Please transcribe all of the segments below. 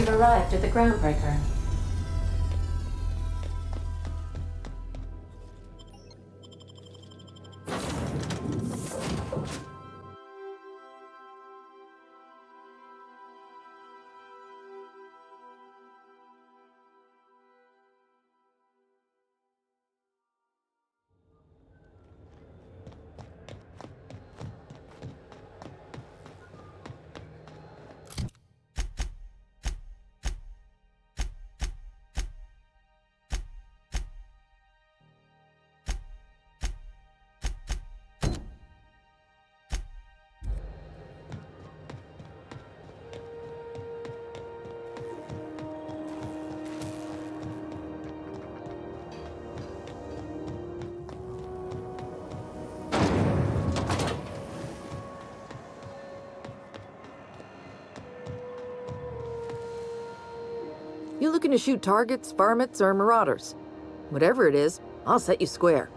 We've arrived at the groundbreaker. You looking to shoot targets, varmints, or marauders? Whatever it is, I'll set you square.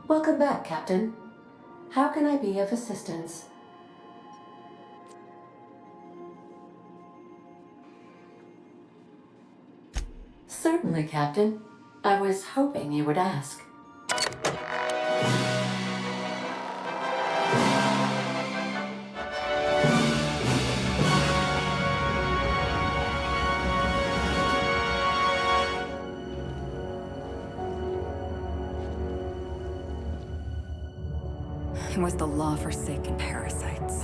Welcome back, Captain. How can I be of assistance? Certainly, Captain. I was hoping you would ask. It was the law-forsaken parasites.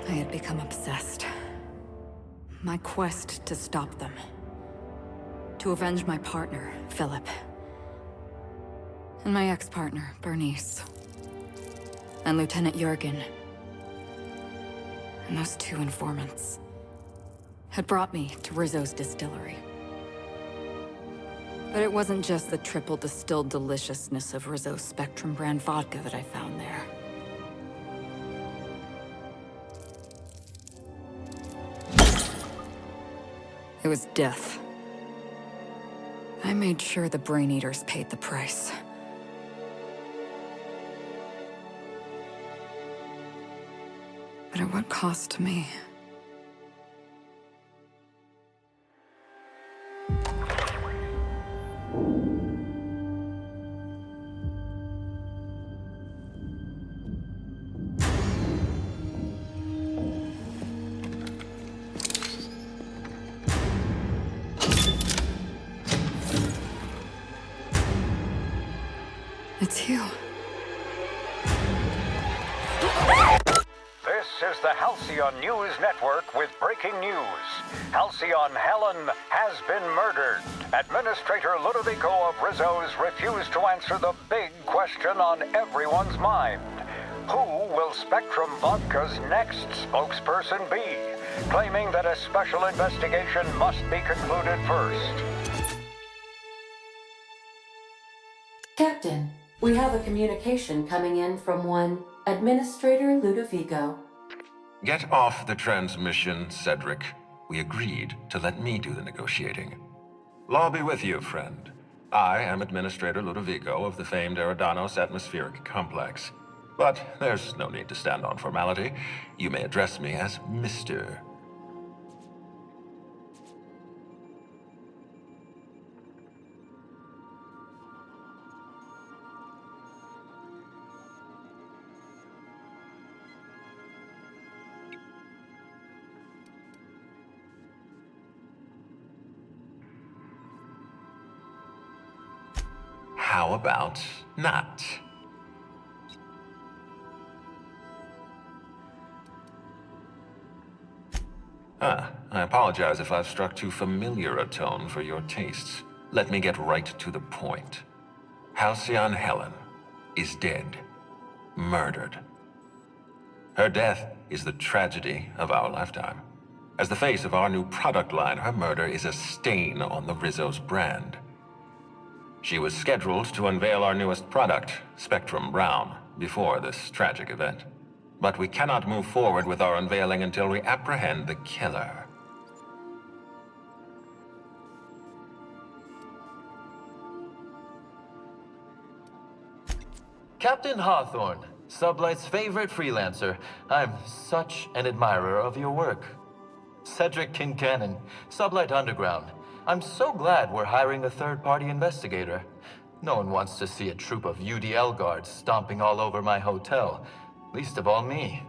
I had become obsessed. My quest to stop them. To avenge my partner, Philip. And my ex-partner, Bernice. And Lieutenant Gorgon. And those two informants had brought me to Rizzo's distillery. But it wasn't just the triple distilled deliciousness of Rizzo's Spectrum brand vodka that I found there. It was death. I made sure the Brain Eaters paid the price. But at what cost to me? It's you. This is the Halcyon News Network with breaking news. Halcyon Helen has been murdered. Administrator Ludovico of Rizzo's refused to answer the big question on everyone's mind. Who will Spectrum Vodka's next spokesperson be? Claiming that a special investigation must be concluded first. Captain, we have a communication coming in from one Administrator Ludovico. Get off the transmission, Cedric. We agreed to let me do the negotiating. Law be with you, friend. I am Administrator Ludovico of the famed Eridanos Atmospheric Complex. But there's no need to stand on formality. You may address me as Mr. how about not? I apologize if I've struck too familiar a tone for your tastes. Let me get right to the point. Halcyon Helen is dead. Murdered. Her death is the tragedy of our lifetime. As the face of our new product line, her murder is a stain on the Rizzo's brand. She was scheduled to unveil our newest product, Spectrum Brown, before this tragic event. But we cannot move forward with our unveiling until we apprehend the killer. Captain Hawthorne, Sublight's favorite freelancer. I'm such an admirer of your work. Cedric Kincannon, Sublight Underground. I'm so glad we're hiring a third-party investigator. No one wants to see a troop of UDL guards stomping all over my hotel, least of all me.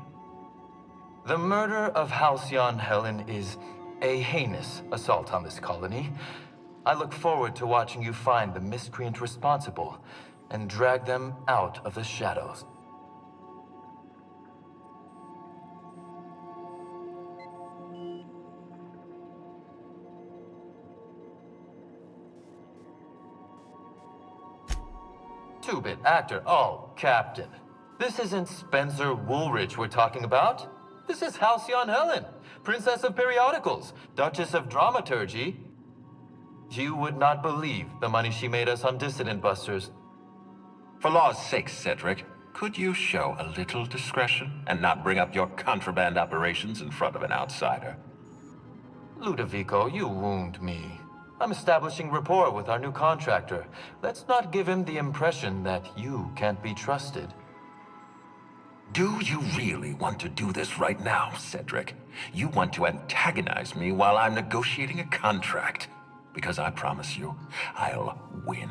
The murder of Halcyon Helen is a heinous assault on this colony. I look forward to watching you find the miscreant responsible and drag them out of the shadows. Two-bit actor. Oh, Captain. This isn't Spencer Woolrich we're talking about. This is Halcyon Helen, Princess of Periodicals, Duchess of Dramaturgy. You would not believe the money she made us on Dissident Busters. For law's sake, Cedric, could you show a little discretion and not bring up your contraband operations in front of an outsider? Ludovico, you wound me. I'm establishing rapport with our new contractor. Let's not give him the impression that you can't be trusted. Do you really want to do this right now, Cedric? You want to antagonize me while I'm negotiating a contract? Because I promise you, I'll win.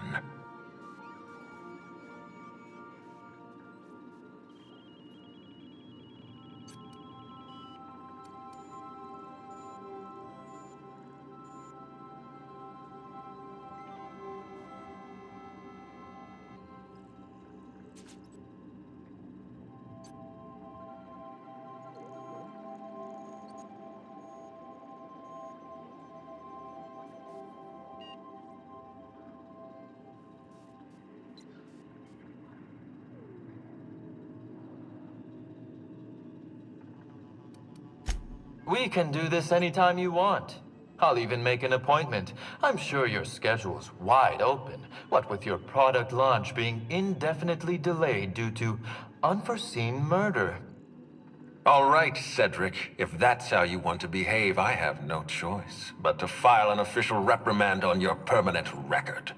We can do this anytime you want. I'll even make an appointment. I'm sure your schedule's wide open, what with your product launch being indefinitely delayed due to unforeseen murder. All right, Cedric. If that's how you want to behave, I have no choice but to file an official reprimand on your permanent record.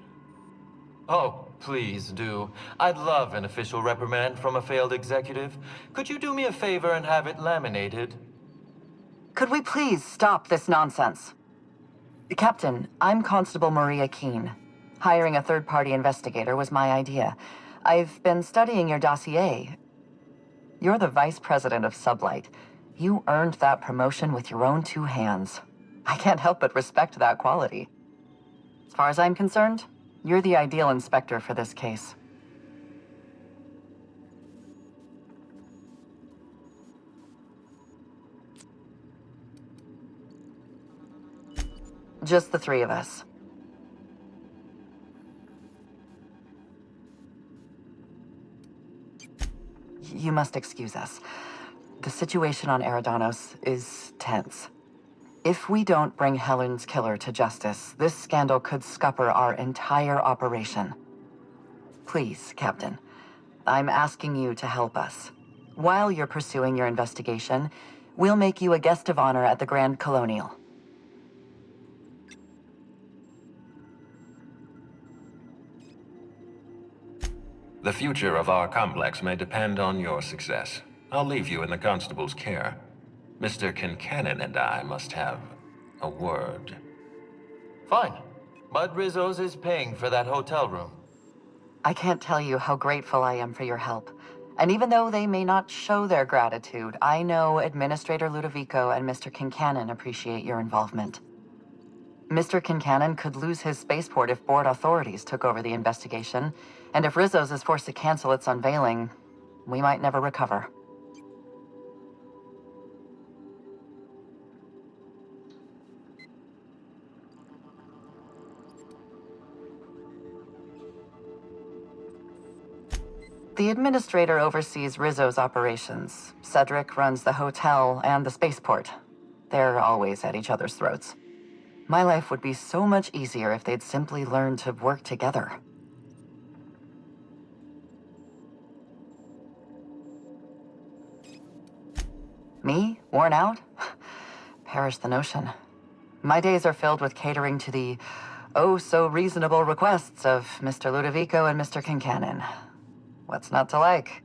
Oh, please do. I'd love an official reprimand from a failed executive. Could you do me a favor and have it laminated? Could we please stop this nonsense? Captain, I'm Constable Maria Keene. Hiring a third-party investigator was my idea. I've been studying your dossier. You're the vice president of Sublight. You earned that promotion with your own two hands. I can't help but respect that quality. As far as I'm concerned, you're the ideal inspector for this case. Just the three of us. You must excuse us. The situation on Eridanos is tense. If we don't bring Helen's killer to justice, this scandal could scupper our entire operation. Please, Captain, I'm asking you to help us. While you're pursuing your investigation, we'll make you a guest of honor at the Grand Colonial. The future of our complex may depend on your success. I'll leave you in the constable's care. Mr. Kincannon and I must have a word. Fine. Bud Rizzo's is paying for that hotel room. I can't tell you how grateful I am for your help. And even though they may not show their gratitude, I know Administrator Ludovico and Mr. Kincannon appreciate your involvement. Mr. Kincannon could lose his spaceport if board authorities took over the investigation, and if Rizzo's is forced to cancel its unveiling, we might never recover. The administrator oversees Rizzo's operations. Cedric runs the hotel and the spaceport. They're always at each other's throats. My life would be so much easier if they'd simply learn to work together. Me? Worn out? Perish the notion. My days are filled with catering to the oh-so-reasonable requests of Mr. Ludovico and Mr. Kincannon. What's not to like?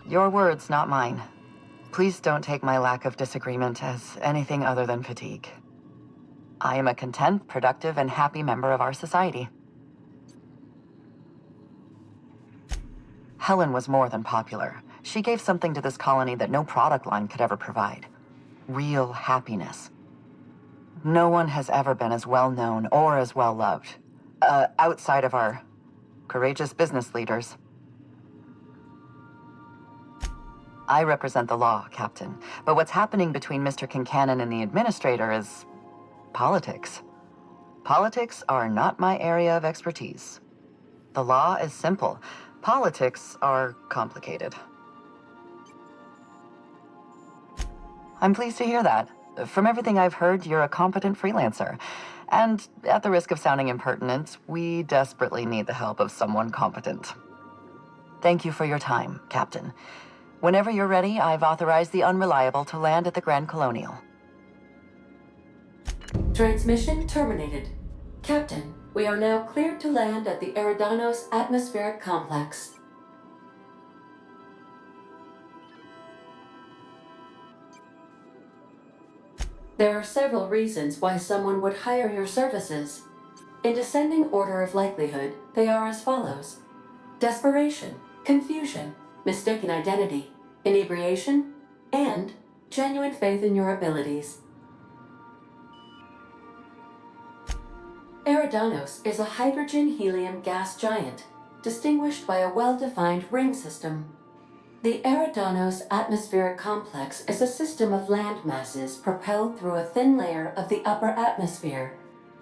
Your words, not mine. Please don't take my lack of disagreement as anything other than fatigue. I am a content, productive, and happy member of our society. Helen was more than popular. She gave something to this colony that no product line could ever provide. Real happiness. No one has ever been as well known or as well loved. Outside of our courageous business leaders. I represent the law, Captain. But what's happening between Mr. Kincannon and the Administrator is politics. Politics are not my area of expertise. The law is simple. Politics are complicated. I'm pleased to hear that. From everything I've heard, you're a competent freelancer. And at the risk of sounding impertinent, we desperately need the help of someone competent. Thank you for your time, Captain. Whenever you're ready, I've authorized the Unreliable to land at the Grand Colonial. Transmission terminated. Captain, we are now cleared to land at the Eridanos atmospheric complex. There are several reasons why someone would hire your services. In descending order of likelihood, they are as follows: desperation, confusion, mistaken identity, inebriation, and genuine faith in your abilities. Eridanos is a hydrogen-helium gas giant, distinguished by a well-defined ring system. The Eridanos atmospheric complex is a system of land masses propelled through a thin layer of the upper atmosphere,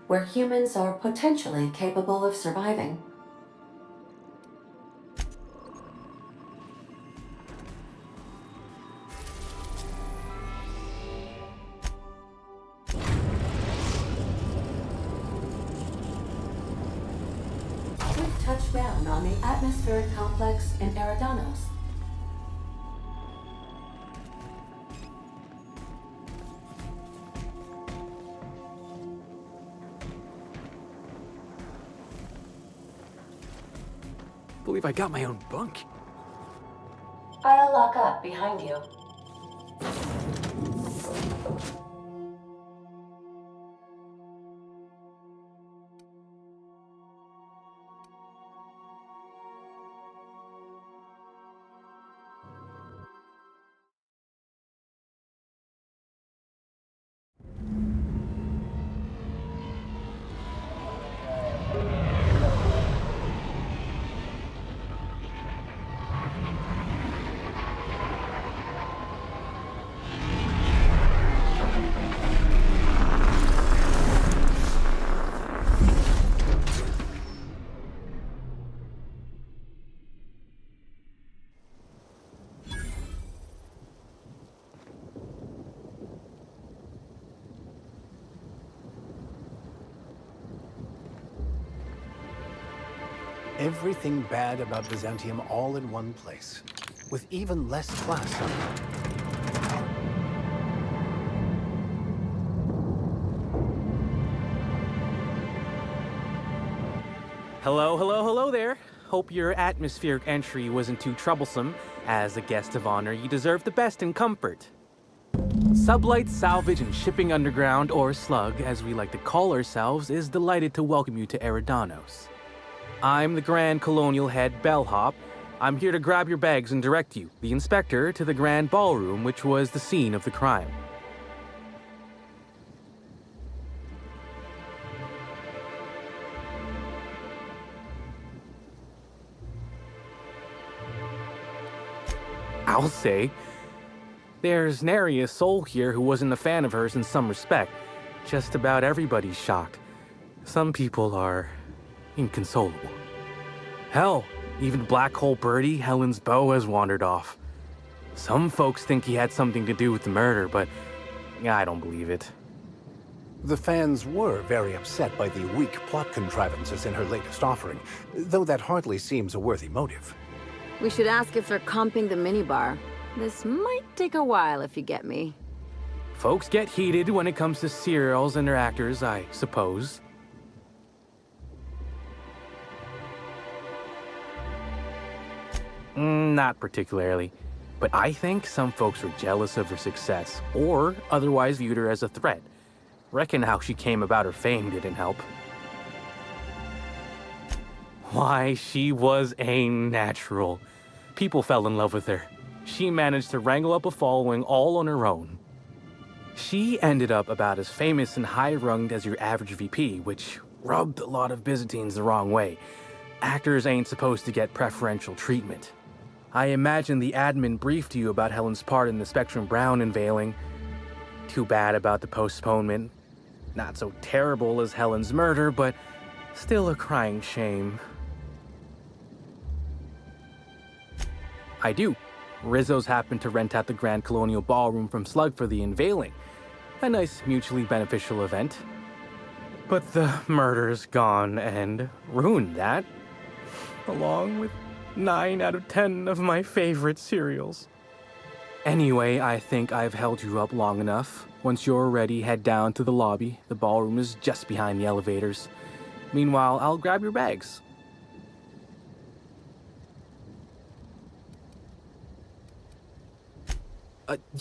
where humans are potentially capable of surviving. We've touched down on the atmospheric complex in Eridanos. Believe I got my own bunk. I'll lock up behind you. Everything bad about Byzantium all in one place, with even less class somehow. Hello there. Hope your atmospheric entry wasn't too troublesome. As a guest of honor, you deserve the best in comfort. Sublight Salvage and Shipping Underground, or Slug, as we like to call ourselves, is delighted to welcome you to Eridanos. I'm the Grand Colonial Head Bellhop, I'm here to grab your bags and direct you, the inspector, to the grand ballroom, which was the scene of the crime. I'll say. There's nary a soul here who wasn't a fan of hers in some respect. Just about everybody's shocked. Some people are inconsolable. Hell, even Black Hole Birdie, Helen's beau, has wandered off. Some folks think he had something to do with the murder, but I don't believe it. The fans were very upset by the weak plot contrivances in her latest offering, though that hardly seems a worthy motive. We should ask if they're comping the minibar. This might take a while, if you get me. Folks get heated when it comes to serials and their actors, I suppose. Not particularly. But I think some folks were jealous of her success, or otherwise viewed her as a threat. Reckon how she came about her fame didn't help. Why, she was a natural. People fell in love with her. She managed to wrangle up a following all on her own. She ended up about as famous and high-runged as your average VP, which rubbed a lot of Byzantines the wrong way. Actors ain't supposed to get preferential treatment. I imagine the admin briefed you about Helen's part in the Spectrum Brown unveiling. Too bad about the postponement. Not so terrible as Helen's murder, but still a crying shame. I do. Rizzo's happened to rent out the Grand Colonial Ballroom from Slug for the unveiling. A nice mutually beneficial event. But the murder's gone and ruined that, along with 9 out of 10 of my favorite cereals. Anyway, I think I've held you up long enough. Once you're ready, head down to the lobby. The ballroom is just behind the elevators. Meanwhile, I'll grab your bags.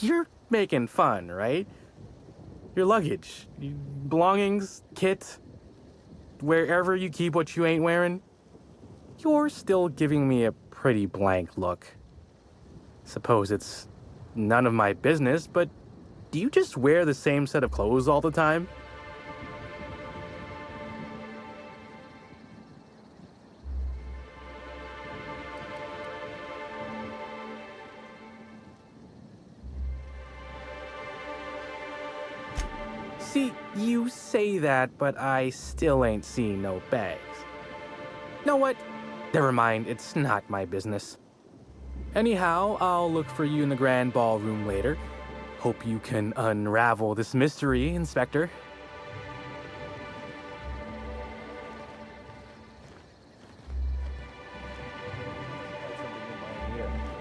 You're making fun, right? Your luggage, belongings, kit, wherever you keep what you ain't wearing. You're still giving me a pretty blank look. Suppose it's none of my business, but do you just wear the same set of clothes all the time? See, you say that, but I still ain't seen no bags. Know what? Never mind, it's not my business. Anyhow, I'll look for you in the grand ballroom later. Hope you can unravel this mystery, Inspector.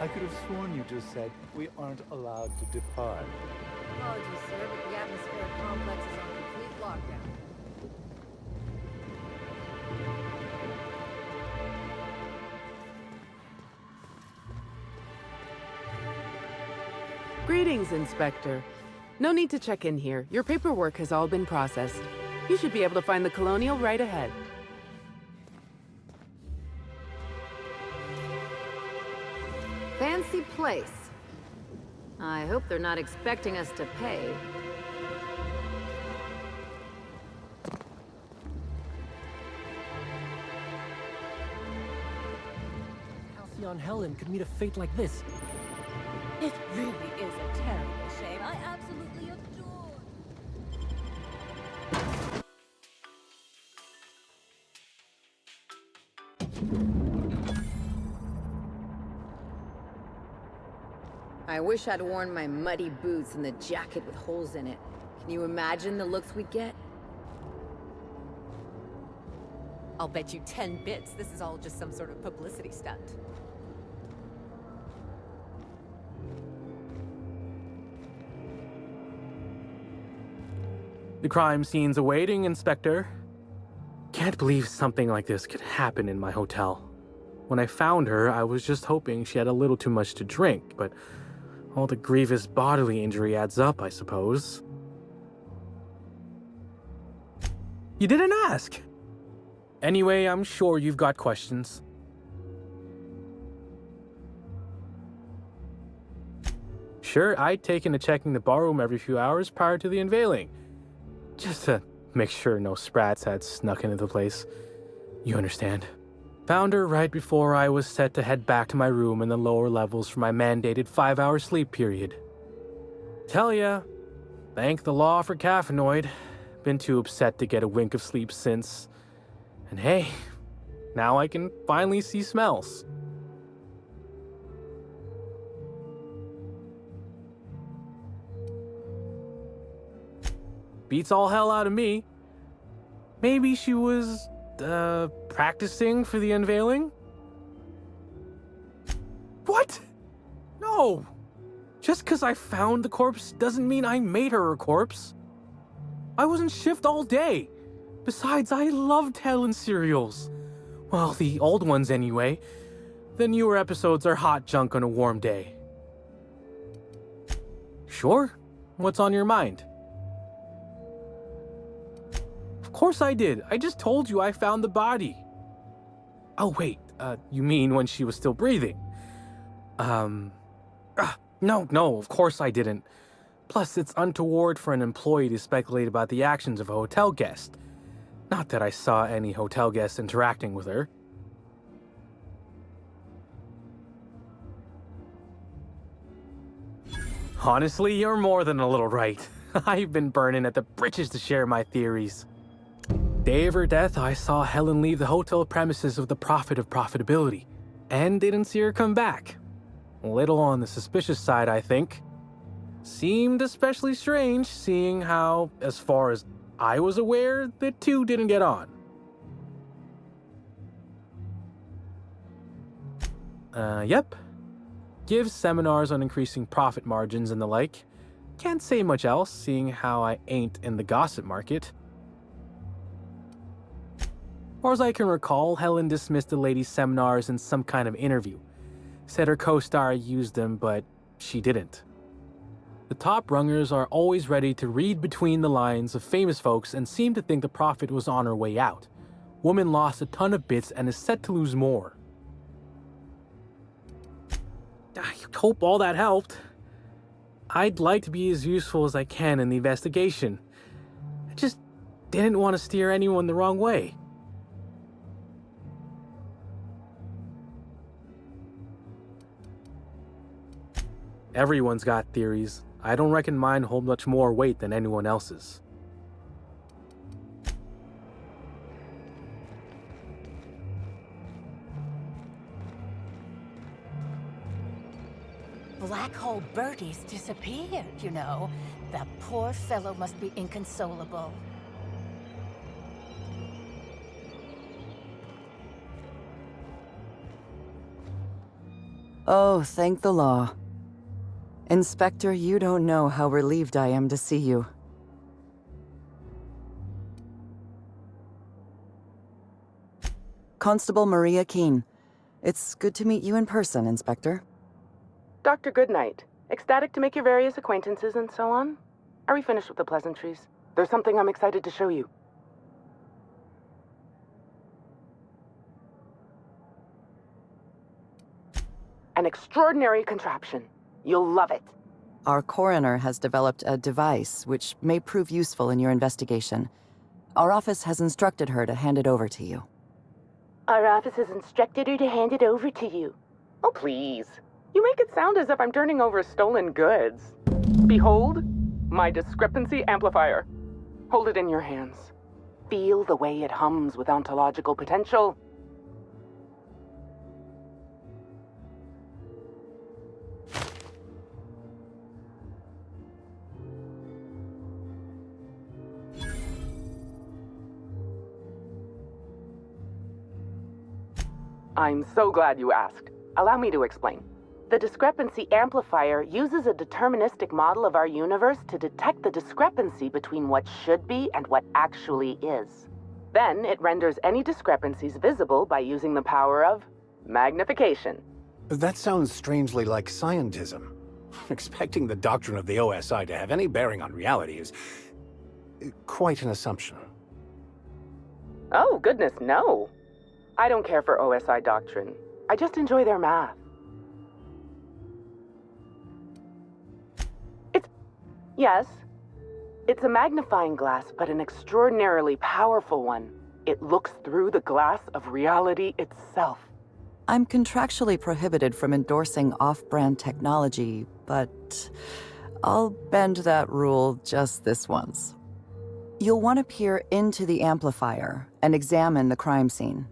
I could have sworn you just said we aren't allowed to depart. Apologies, sir, but the atmospheric complex is on complete lockdown. Greetings, Inspector. No need to check in here. Your paperwork has all been processed. You should be able to find the Colonial right ahead. Fancy place. I hope they're not expecting us to pay. Halcyon Helen could meet a fate like this. It really is a terrible shame. I absolutely adore. I wish I'd worn my muddy boots and the jacket with holes in it. Can you imagine the looks we'd get? I'll bet you 10 bits this is all just some sort of publicity stunt. The crime scene's awaiting, Inspector. Can't believe something like this could happen in my hotel. When I found her, I was just hoping she had a little too much to drink, but all the grievous bodily injury adds up, I suppose. You didn't ask! Anyway, I'm sure you've got questions. Sure, I'd taken to checking the ballroom every few hours prior to the unveiling, just to make sure no sprats had snuck into the place. You understand. Found her right before I was set to head back to my room in the lower levels for my mandated 5-hour sleep period. Tell ya, thank the law for caffeinoid. Been too upset to get a wink of sleep since. And hey, now I can finally see smells. Beats all hell out of me. Maybe she was, practicing for the unveiling? What? No! Just because I found the corpse doesn't mean I made her a corpse. I was in shift all day. Besides, I loved Helen serials. Well, the old ones anyway. The newer episodes are hot junk on a warm day. Sure? What's on your mind? Of course I did. I just told you I found the body. Oh, wait. You mean when she was still breathing? No, of course I didn't. Plus, it's untoward for an employee to speculate about the actions of a hotel guest. Not that I saw any hotel guests interacting with her. Honestly, you're more than a little right. I've been burning at the britches to share my theories. Day of her death, I saw Helen leave the hotel premises with the profit of profitability, and didn't see her come back. A little on the suspicious side, I think. Seemed especially strange, seeing how, as far as I was aware, the two didn't get on. Yep. Gives seminars on increasing profit margins and the like. Can't say much else, seeing how I ain't in the gossip market. Or as I can recall, Helen dismissed the lady's seminars in some kind of interview. Said her co-star used them, but she didn't. The top rungers are always ready to read between the lines of famous folks and seem to think the profit was on her way out. Woman lost a ton of bits and is set to lose more. I hope all that helped. I'd like to be as useful as I can in the investigation. I just didn't want to steer anyone the wrong way. Everyone's got theories. I don't reckon mine hold much more weight than anyone else's. Black Hole Bertie's disappeared, you know. That poor fellow must be inconsolable. Oh, thank the law. Inspector, you don't know how relieved I am to see you. Constable Maria Keene. It's good to meet you in person, Inspector. Dr. Goodnight. Ecstatic to make your various acquaintances and so on? Are we finished with the pleasantries? There's something I'm excited to show you. An extraordinary contraption. You'll love it. Our coroner has developed a device which may prove useful in your investigation. Our office has instructed her to hand it over to you. Our office has instructed her to hand it over to you. Oh, please. You make it sound as if I'm turning over stolen goods. Behold, my discrepancy amplifier. Hold it in your hands. Feel the way it hums with ontological potential. I'm so glad you asked. Allow me to explain. The discrepancy amplifier uses a deterministic model of our universe to detect the discrepancy between what should be and what actually is. Then it renders any discrepancies visible by using the power of magnification. That sounds strangely like scientism. Expecting the doctrine of the OSI to have any bearing on reality is quite an assumption. Oh, goodness, no. I don't care for OSI doctrine. I just enjoy their math. Yes. It's a magnifying glass, but an extraordinarily powerful one. It looks through the glass of reality itself. I'm contractually prohibited from endorsing off-brand technology, but I'll bend that rule just this once. You'll want to peer into the amplifier and examine the crime scene.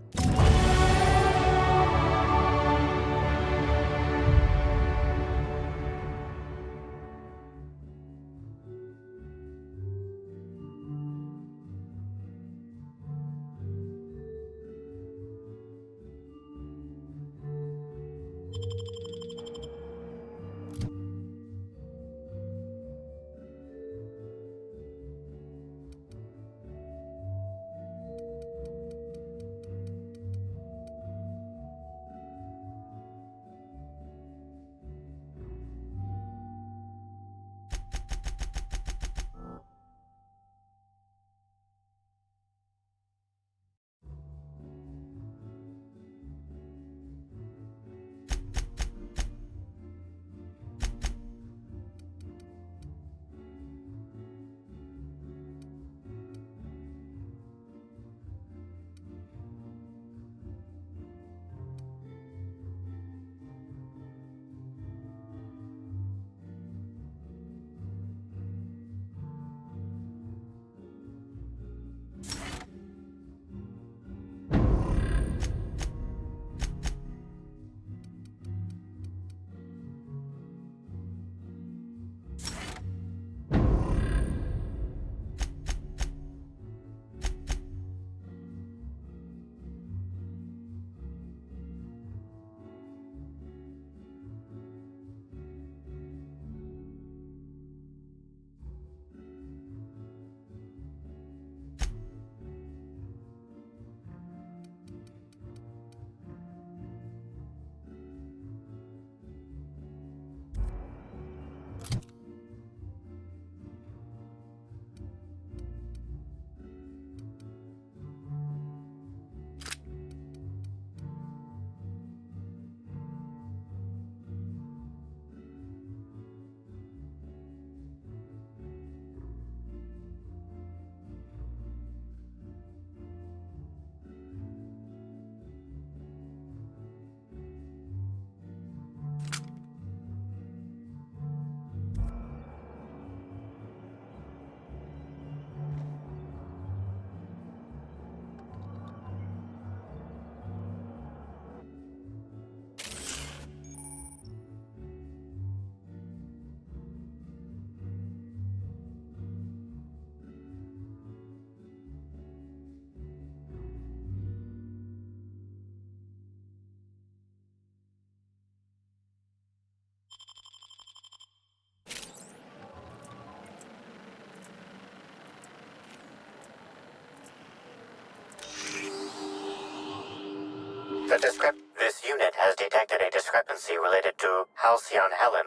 This unit has detected a discrepancy related to Halcyon Helen.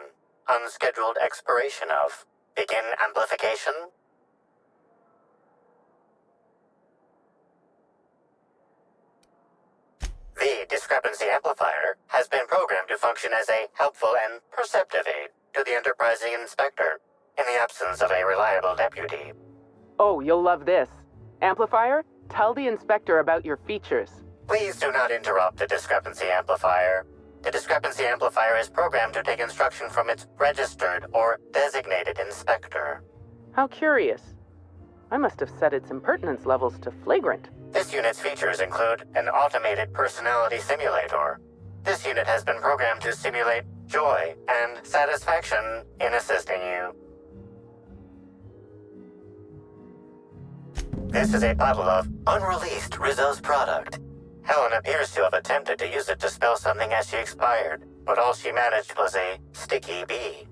Unscheduled expiration of. Begin amplification. The discrepancy amplifier has been programmed to function as a helpful and perceptive aid to the enterprising inspector in the absence of a reliable deputy. Oh, you'll love this. Amplifier, tell the inspector about your features. Please do not interrupt the discrepancy amplifier. The discrepancy amplifier is programmed to take instruction from its registered or designated inspector. How curious. I must have set its impertinence levels to flagrant. This unit's features include an automated personality simulator. This unit has been programmed to simulate joy and satisfaction in assisting you. This is a bottle of unreleased Rizzo's product. Helen appears to have attempted to use it to spell something as she expired, but all she managed was a sticky bee.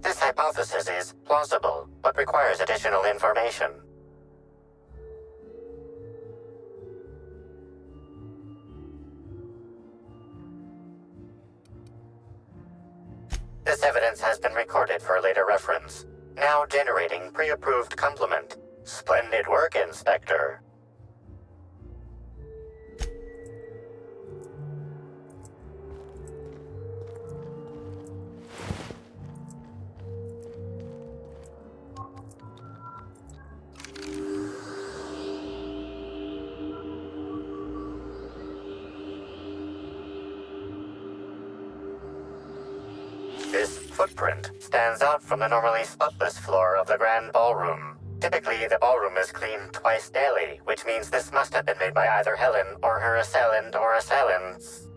This hypothesis is plausible, but requires additional information. This evidence has been recorded for later reference. Now generating pre-approved complement. Splendid work, Inspector. This footprint stands out from the normally spotless floor of the grand ballroom. Typically, the ballroom is cleaned twice daily, which means this must have been made by either Helen or her assailant or assailants.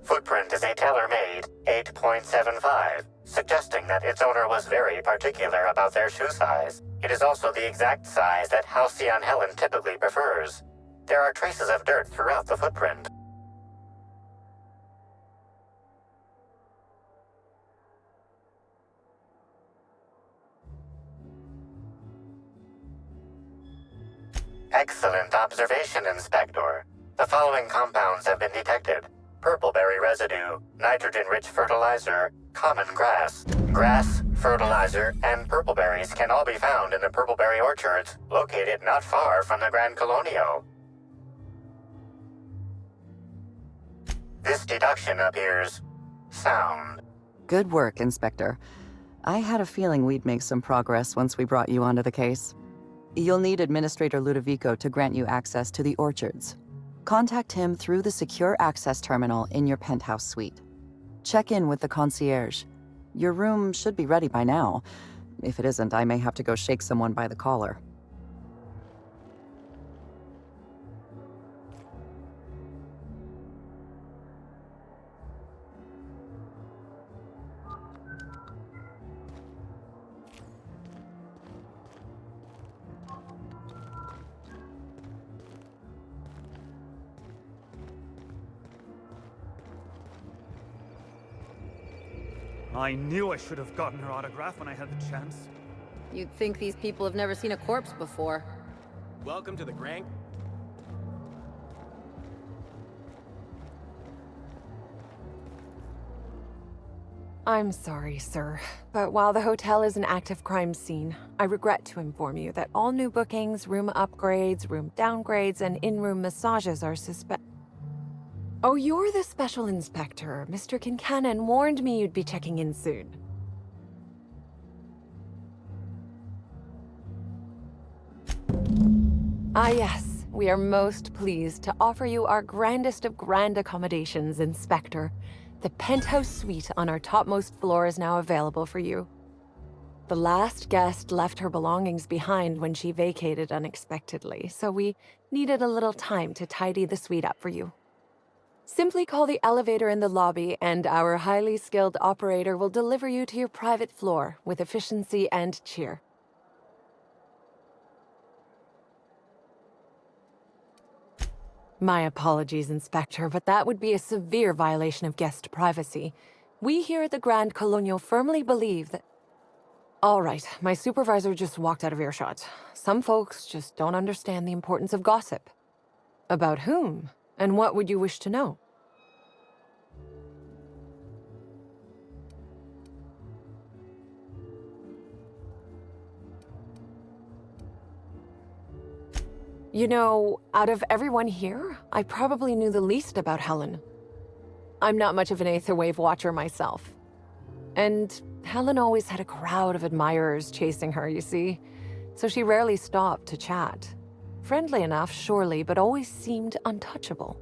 Footprint is a tailor-made 8.75, suggesting that its owner was very particular about their shoe size. It is also the exact size that Halcyon Helen typically prefers. There are traces of dirt throughout the footprint. Excellent observation, Inspector. The following compounds have been detected: purpleberry residue, nitrogen-rich fertilizer, common grass. Grass, fertilizer, and purpleberries can all be found in the purpleberry orchards, located not far from the Grand Colonio. This deduction appears sound. Good work, Inspector. I had a feeling we'd make some progress once we brought you onto the case. You'll need Administrator Ludovico to grant you access to the orchards. Contact him through the secure access terminal in your penthouse suite. Check in with the concierge. Your room should be ready by now. If it isn't, I may have to go shake someone by the collar. I knew I should have gotten her autograph when I had the chance. You'd think these people have never seen a corpse before. Welcome to the Grand... I'm sorry, sir, but while the hotel is an active crime scene, I regret to inform you that all new bookings, room upgrades, room downgrades, and in-room massages are Oh, you're the special inspector. Mr. Kincannon warned me you'd be checking in soon. Ah yes, we are most pleased to offer you our grandest of grand accommodations, Inspector. The penthouse suite on our topmost floor is now available for you. The last guest left her belongings behind when she vacated unexpectedly, so we needed a little time to tidy the suite up for you. Simply call the elevator in the lobby and our highly skilled operator will deliver you to your private floor with efficiency and cheer. My apologies, Inspector, but that would be a severe violation of guest privacy. We here at the Grand Colonial firmly believe that... All right, my supervisor just walked out of earshot. Some folks just don't understand the importance of gossip. About whom? And what would you wish to know? You know, out of everyone here, I probably knew the least about Helen. I'm not much of an Aetherwave watcher myself. And Helen always had a crowd of admirers chasing her, you see, so she rarely stopped to chat. Friendly enough, surely, but always seemed untouchable.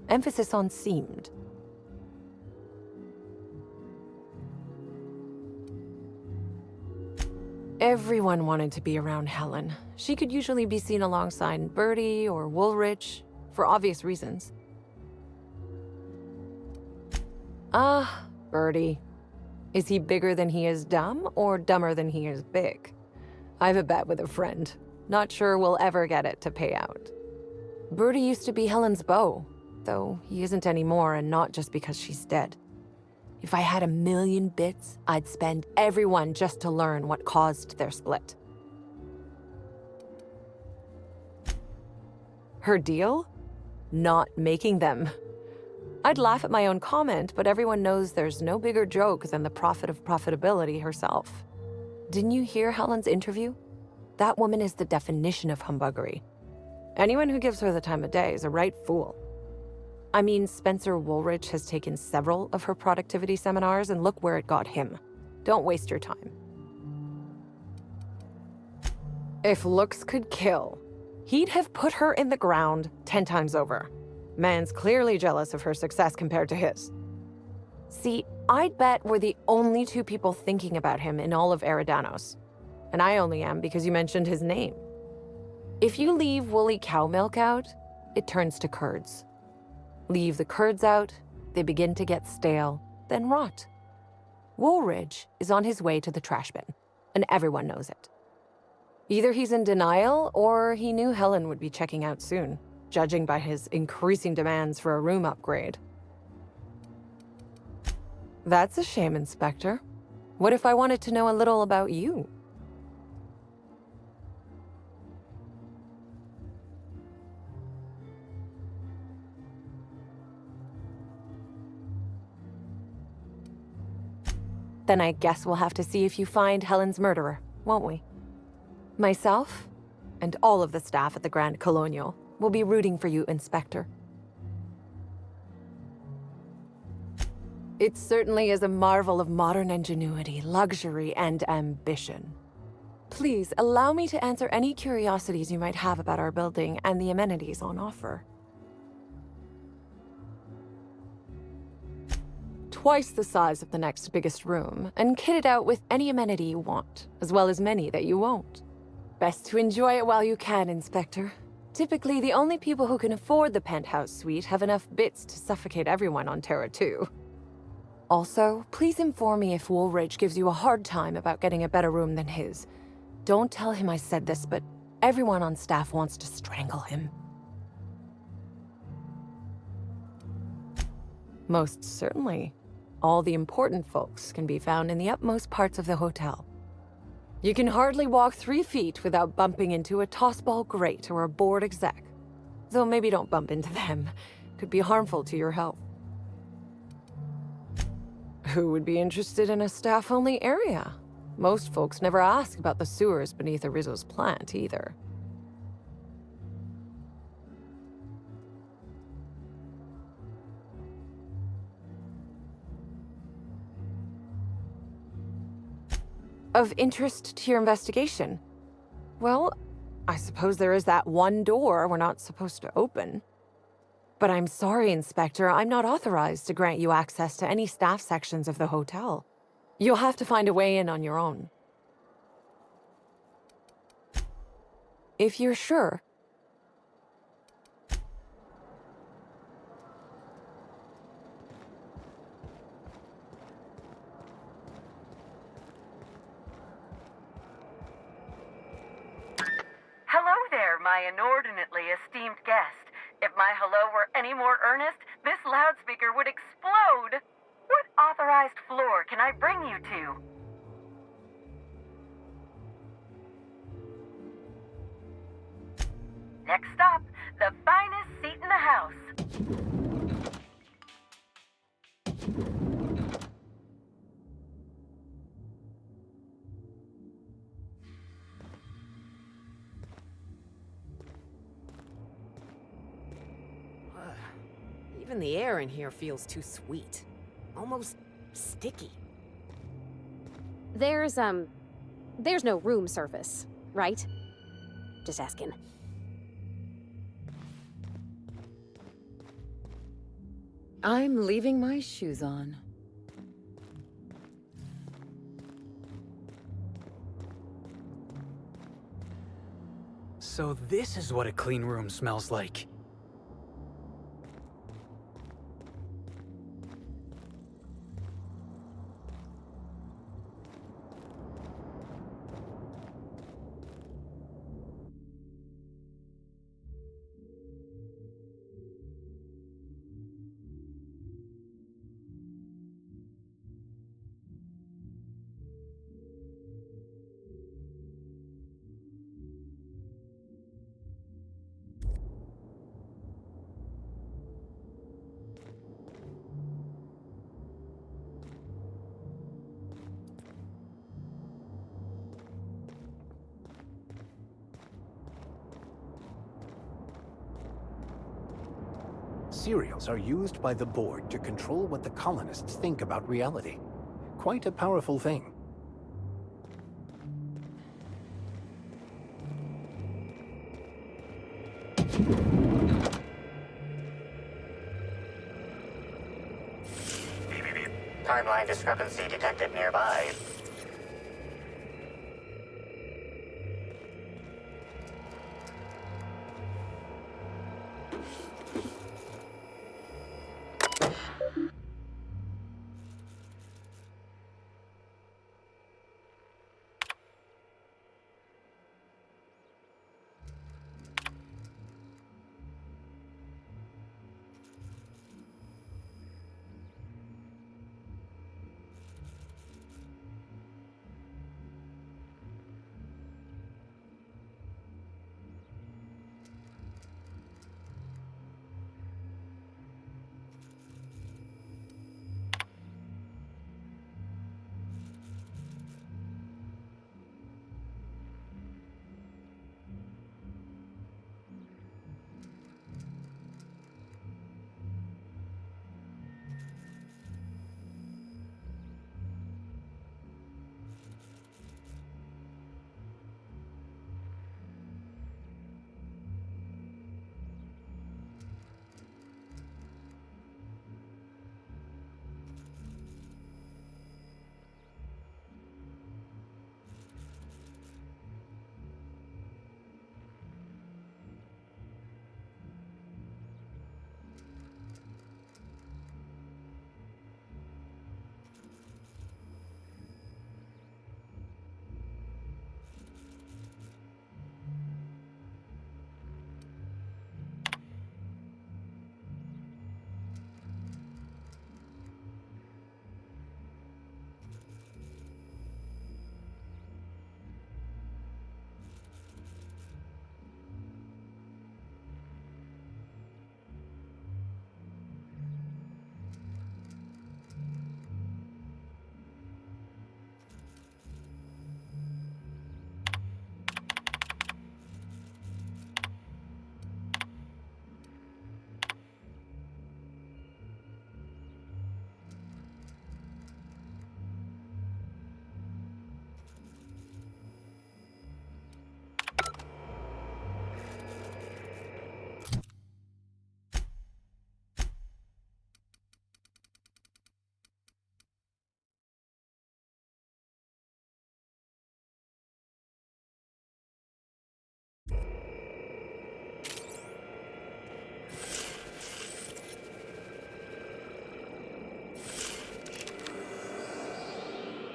Emphasis on seemed. Everyone wanted to be around Helen. She could usually be seen alongside Bertie or Woolrich, for obvious reasons. Ah, Bertie. Is he bigger than he is dumb, or dumber than he is big? I've a bet with a friend. Not sure we'll ever get it to pay out. Bertie used to be Helen's beau, though he isn't anymore, and not just because she's dead. If I had 1,000,000 bits, I'd spend every one just to learn what caused their split. Her deal? Not making them. I'd laugh at my own comment, but everyone knows there's no bigger joke than the prophet of profitability herself. Didn't you hear Helen's interview? That woman is the definition of humbuggery. Anyone who gives her the time of day is a right fool. I mean, Spencer Woolrich has taken several of her productivity seminars, and look where it got him. Don't waste your time. If looks could kill, he'd have put her in the ground 10 times over. Man's clearly jealous of her success compared to his. See, I'd bet we're the only two people thinking about him in all of Eridanos. And I only am because you mentioned his name. If you leave woolly cow milk out, it turns to curds. Leave the curds out, they begin to get stale, then rot. Woolridge is on his way to the trash bin, and everyone knows it. Either he's in denial, or he knew Helen would be checking out soon, judging by his increasing demands for a room upgrade. That's a shame, Inspector. What if I wanted to know a little about you? Then I guess we'll have to see if you find Helen's murderer, won't we? Myself, and all of the staff at the Grand Colonial, will be rooting for you, Inspector. It certainly is a marvel of modern ingenuity, luxury, and ambition. Please, allow me to answer any curiosities you might have about our building and the amenities on offer. Twice the size of the next biggest room, and kitted out with any amenity you want, as well as many that you won't. Best to enjoy it while you can, Inspector. Typically, the only people who can afford the penthouse suite have enough bits to suffocate everyone on Terra 2. Also, please inform me if Woolridge gives you a hard time about getting a better room than his. Don't tell him I said this, but everyone on staff wants to strangle him. Most certainly. All the important folks can be found in the utmost parts of the hotel. You can hardly walk 3 feet without bumping into a tossball grate or a bored exec. Though maybe don't bump into them. Could be harmful to your health. Who would be interested in a staff-only area? Most folks never ask about the sewers beneath Arizo's plant, either. Of interest to your investigation? Well, I suppose there is that one door we're not supposed to open. But I'm sorry, Inspector, I'm not authorized to grant you access to any staff sections of the hotel. You'll have to find a way in on your own. If you're sure. Hello there, my inordinately esteemed guest. If my hello were any more earnest, this loudspeaker would explode. What authorized floor can I bring you to? Next stop, the finest seat in the house. Even the air in here feels too sweet. Almost sticky. There's no room service, right? Just asking. I'm leaving my shoes on. So this is what a clean room smells like. Serials are used by the board to control what the colonists think about reality. Quite a powerful thing. timeline discrepancy detected nearby.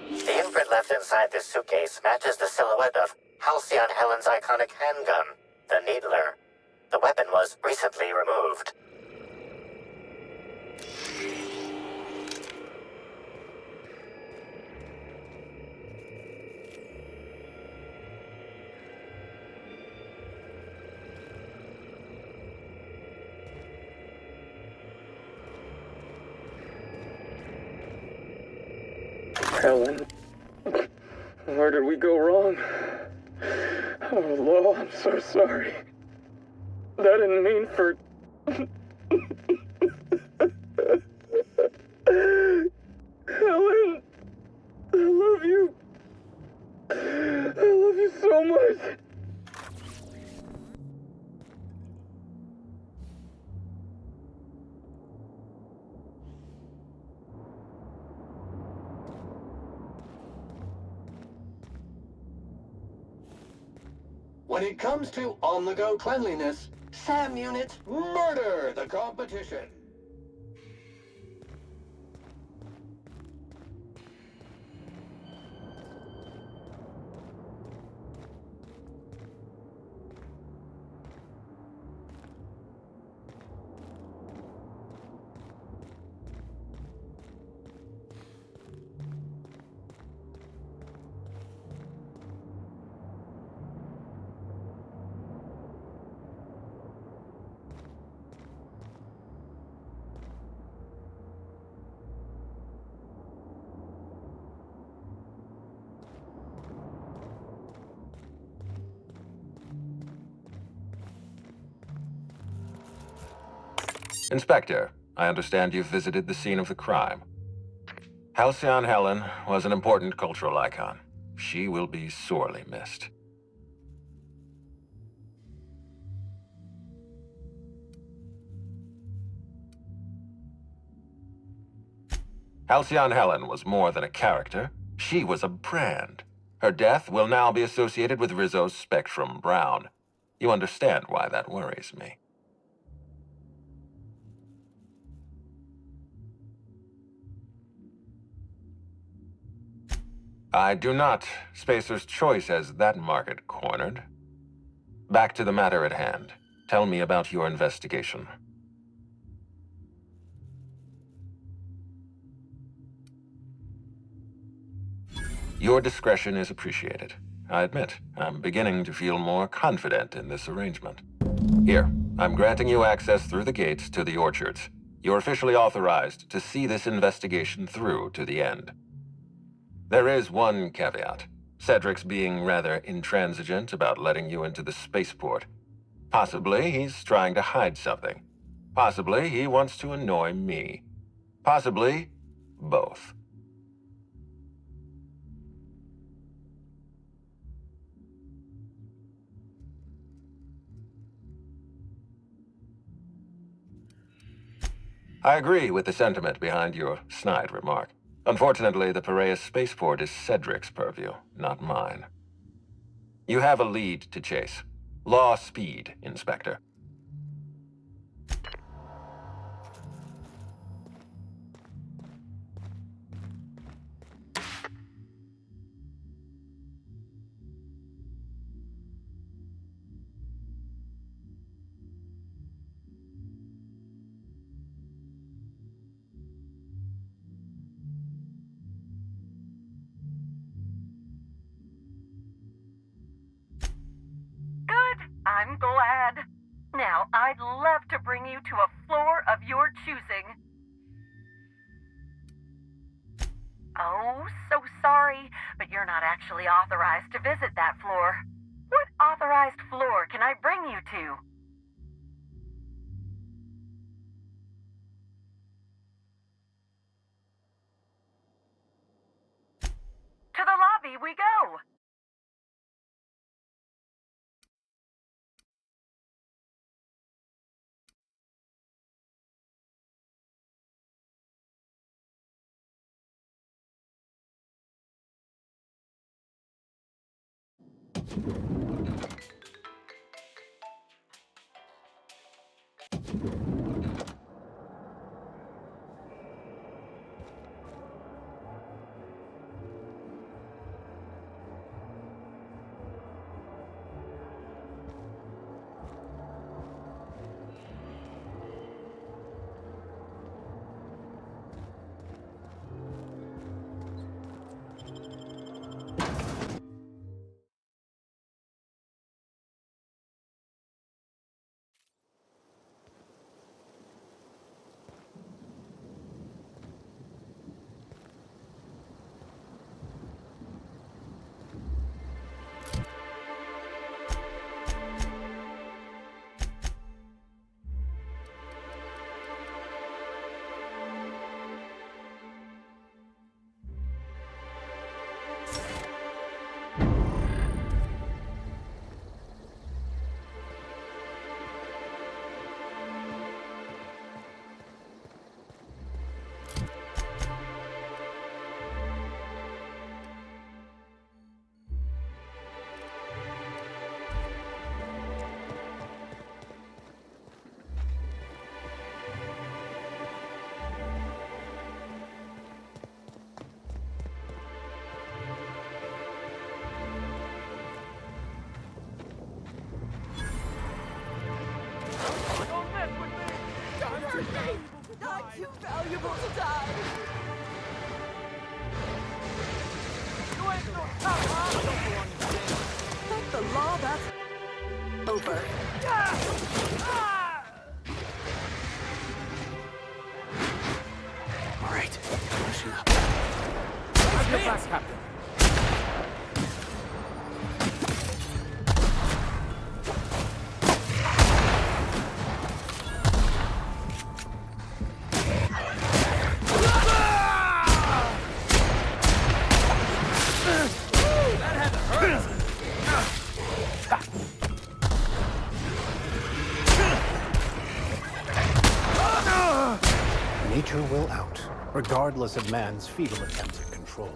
The imprint left inside this suitcase matches the silhouette of Halcyon Helen's iconic handgun, the Needler. The weapon was recently removed. Helen, where did we go wrong? Oh, Lo, I'm so sorry. I didn't mean for... Helen, I love you. I love you so much. When it comes to on-the-go cleanliness, SAM units murder the competition. Inspector, I understand you've visited the scene of the crime. Halcyon Helen was an important cultural icon. She will be sorely missed. Halcyon Helen was more than a character. She was a brand. Her death will now be associated with Rizzo's Spectrum Brown. You understand why that worries me. I do not. Spacer's Choice has that market cornered. Back to the matter at hand. Tell me about your investigation. Your discretion is appreciated. I admit, I'm beginning to feel more confident in this arrangement. Here, I'm granting you access through the gates to the orchards. You're officially authorized to see this investigation through to the end. There is one caveat. Cedric's being rather intransigent about letting you into the spaceport. Possibly he's trying to hide something. Possibly he wants to annoy me. Possibly both. I agree with the sentiment behind your snide remark. Unfortunately, the Piraeus spaceport is Cedric's purview, not mine. You have a lead to chase. Law speed, Inspector. I'm glad. Now, I'd love to bring you to a floor of your choosing. Oh, so sorry, but you're not actually authorized to visit that floor. What authorized floor can I bring you to? To the lobby we go! Not too valuable to die. You ain't no cop, huh? I don't belong in jail. Thank the law, that's over. All right, listen up. Let's get back, Captain. Nature will out. regardless of man's feeble attempts at control.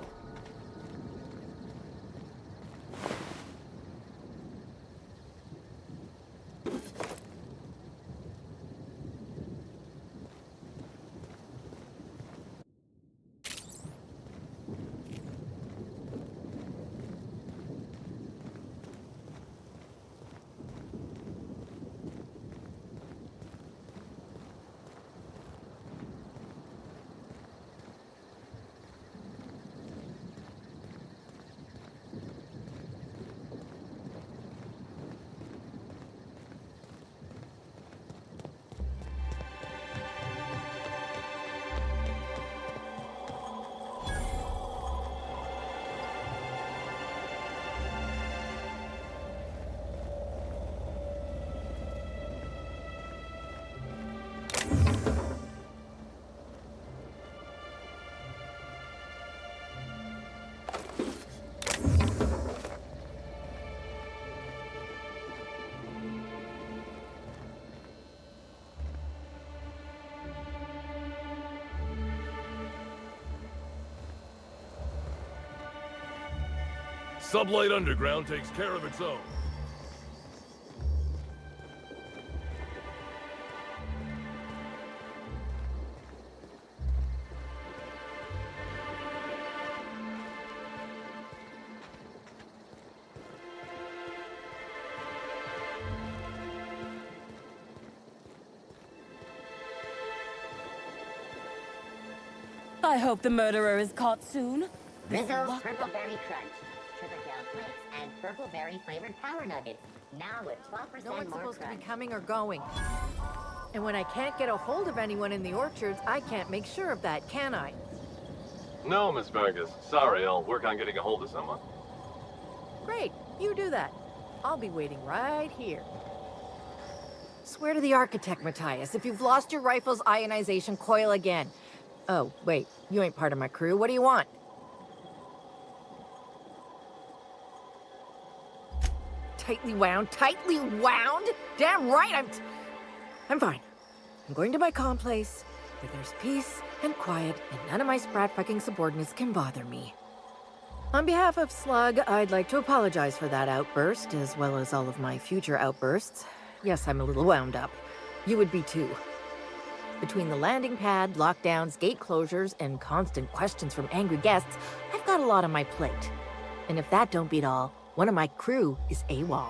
Sublight Underground takes care of its own. I hope the murderer is caught soon. Rizzo's Purple Berry Crunch, Triple Gel Flakes, and Purple Berry flavored Power Nuggets. Now with 12% No one's more supposed to crunch. be coming or going. And when I can't get a hold of anyone in the orchards, I can't make sure of that, can I? No, Miss Vargas. Sorry, I'll work on getting a hold of someone. Great, you do that. I'll be waiting right here. Swear to the architect, Matthias, if you've lost your rifle's ionization coil again. Oh, wait, you ain't part of my crew. What do you want? Tightly wound? Tightly wound? Damn right, I'm fine. I'm going to my calm place, where there's peace and quiet, and none of my sprat fucking subordinates can bother me. On behalf of Slug, I'd like to apologize for that outburst, as well as all of my future outbursts. Yes, I'm a little wound up. You would be too. Between the landing pad, lockdowns, gate closures, and constant questions from angry guests, I've got a lot on my plate. And if that don't beat all, one of my crew is AWOL.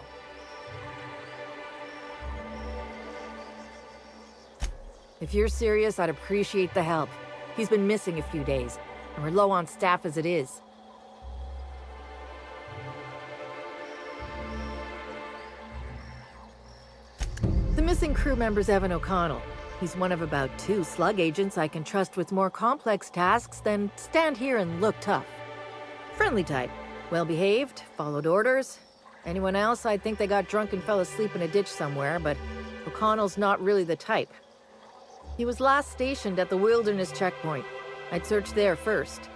If you're serious, I'd appreciate the help. He's been missing a few days, and we're low on staff as it is. The missing crew member's Evan O'Connell. He's one of about 2 Slug agents I can trust with more complex tasks than stand here and look tough. Friendly type. Well-behaved, followed orders. Anyone else, I'd think they got drunk and fell asleep in a ditch somewhere, but O'Connell's not really the type. He was last stationed at the Wilderness checkpoint. I'd search there first.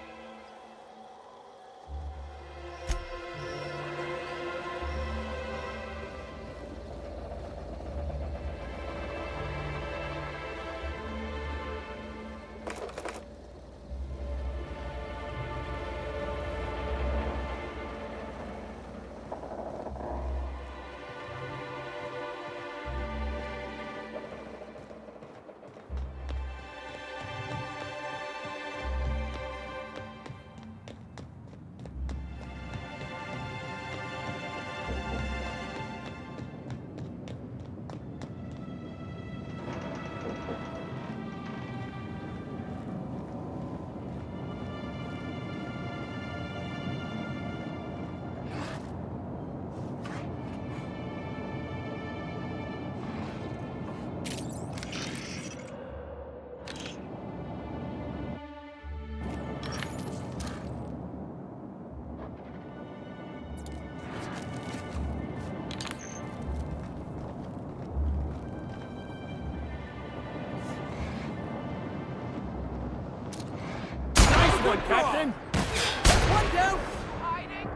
One, Captain! One down! Hiding!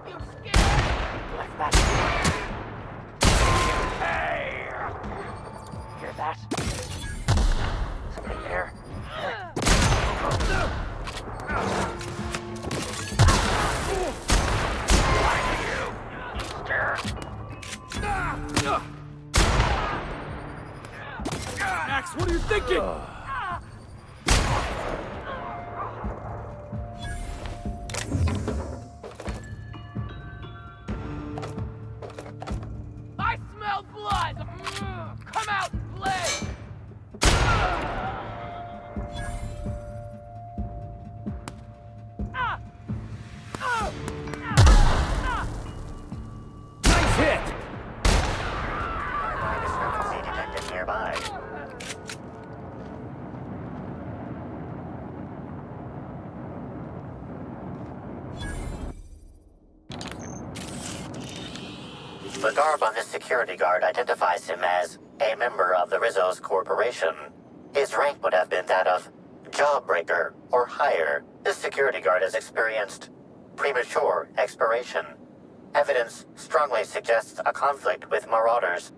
You scared! Let's back. Hey! Hear that? Somebody there? Max, what are you thinking? I smell blood! Come out, play! Nice hit! Hardline discrepancy detected nearby. The garb on this security guard identifies him as a member of the Rizzo's Corporation. His rank would have been that of Jawbreaker or higher. This security guard has experienced premature expiration. Evidence strongly suggests a conflict with Marauders.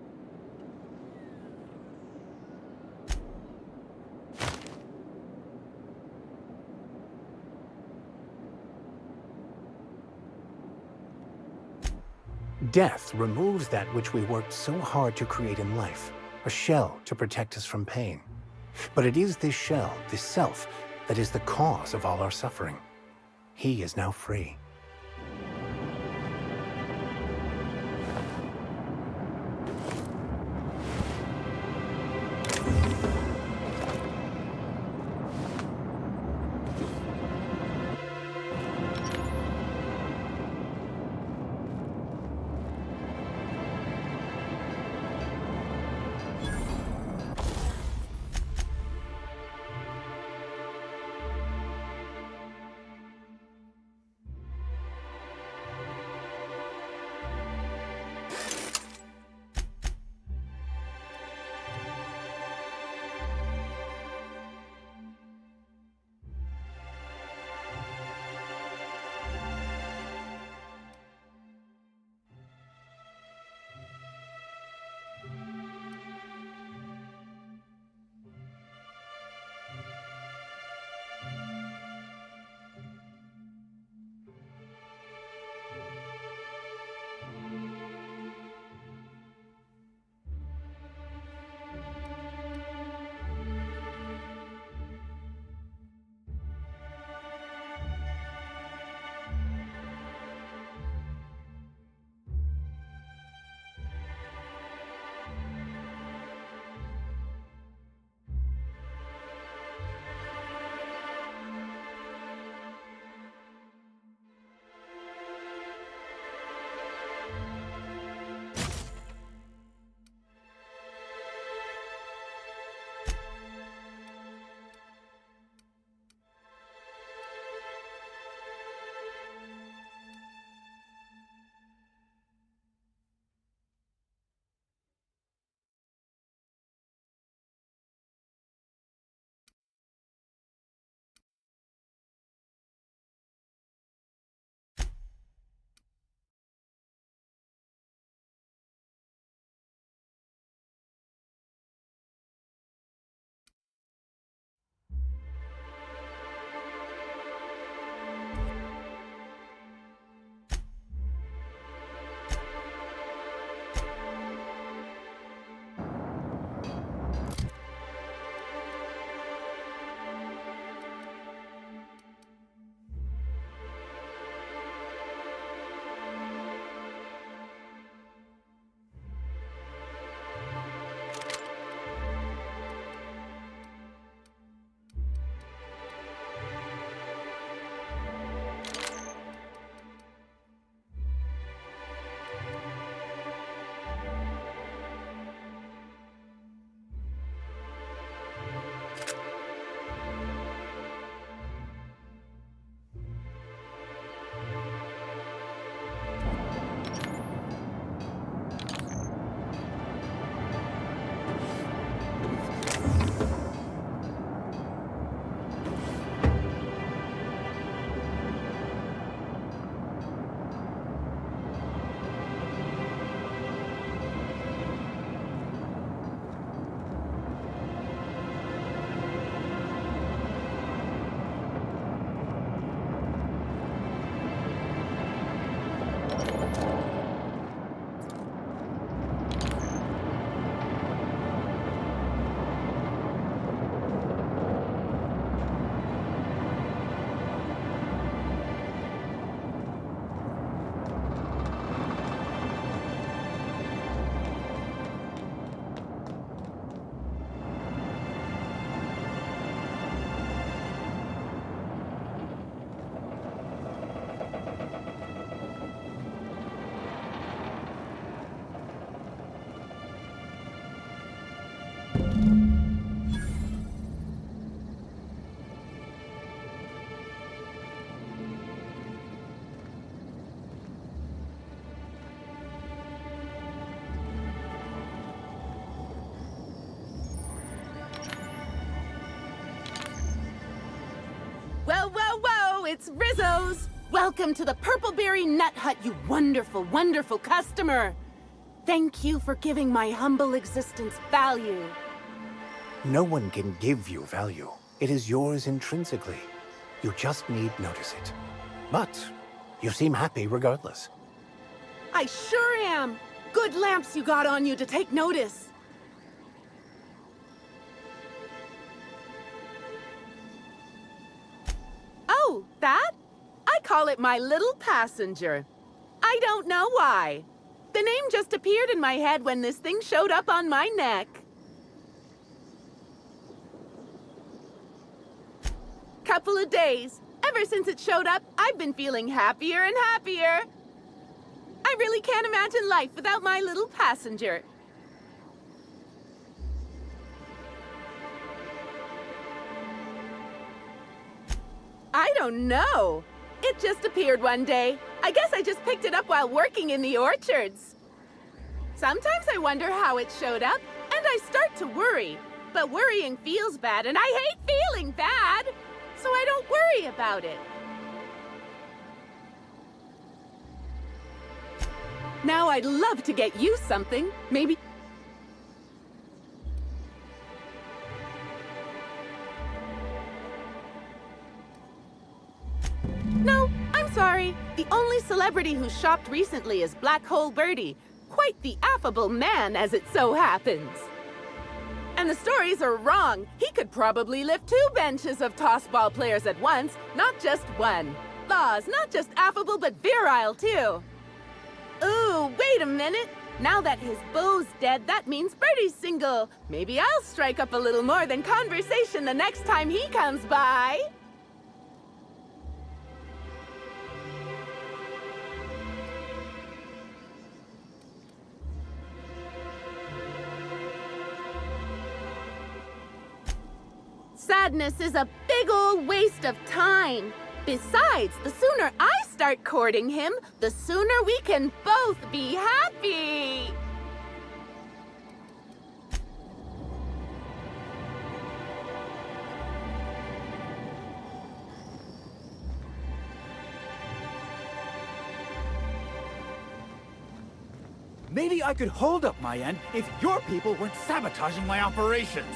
Death removes that which we worked so hard to create in life, a shell to protect us from pain. But it is this shell, this self, that is the cause of all our suffering. He is now free. it's Rizzo's! Welcome to the Purpleberry Nut Hut, you wonderful, wonderful customer! Thank you for giving my humble existence value. No one can give you value. It is yours intrinsically. You just need notice it. But you seem happy regardless. I sure am! Good lamps you got on you to take notice. Oh, that? I call it my little passenger. I don't know why. The name just appeared in my head when this thing showed up on my neck. Couple of days. Ever since it showed up, I've been feeling happier and happier. I really can't imagine life without my little passenger. I don't know. It just appeared one day. I guess I just picked it up while working in the orchards. Sometimes I wonder how it showed up, and I start to worry. But worrying feels bad, and I hate feeling bad. So I don't worry about it. Now I'd love to get you something. Maybe... No, I'm sorry. The only celebrity who shopped recently is Black Hole Birdie. Quite the affable man, as it so happens. And the stories are wrong. He could probably lift 2 benches of tossball players at once, not just one. Laws, not just affable, but virile, too. Ooh, wait a minute. Now that his beau's dead, that means Birdie's single. Maybe I'll strike up a little more than conversation the next time he comes by. Sadness is a big old waste of time. Besides, the sooner I start courting him, the sooner we can both be happy. Maybe I could hold up my end if your people weren't sabotaging my operations.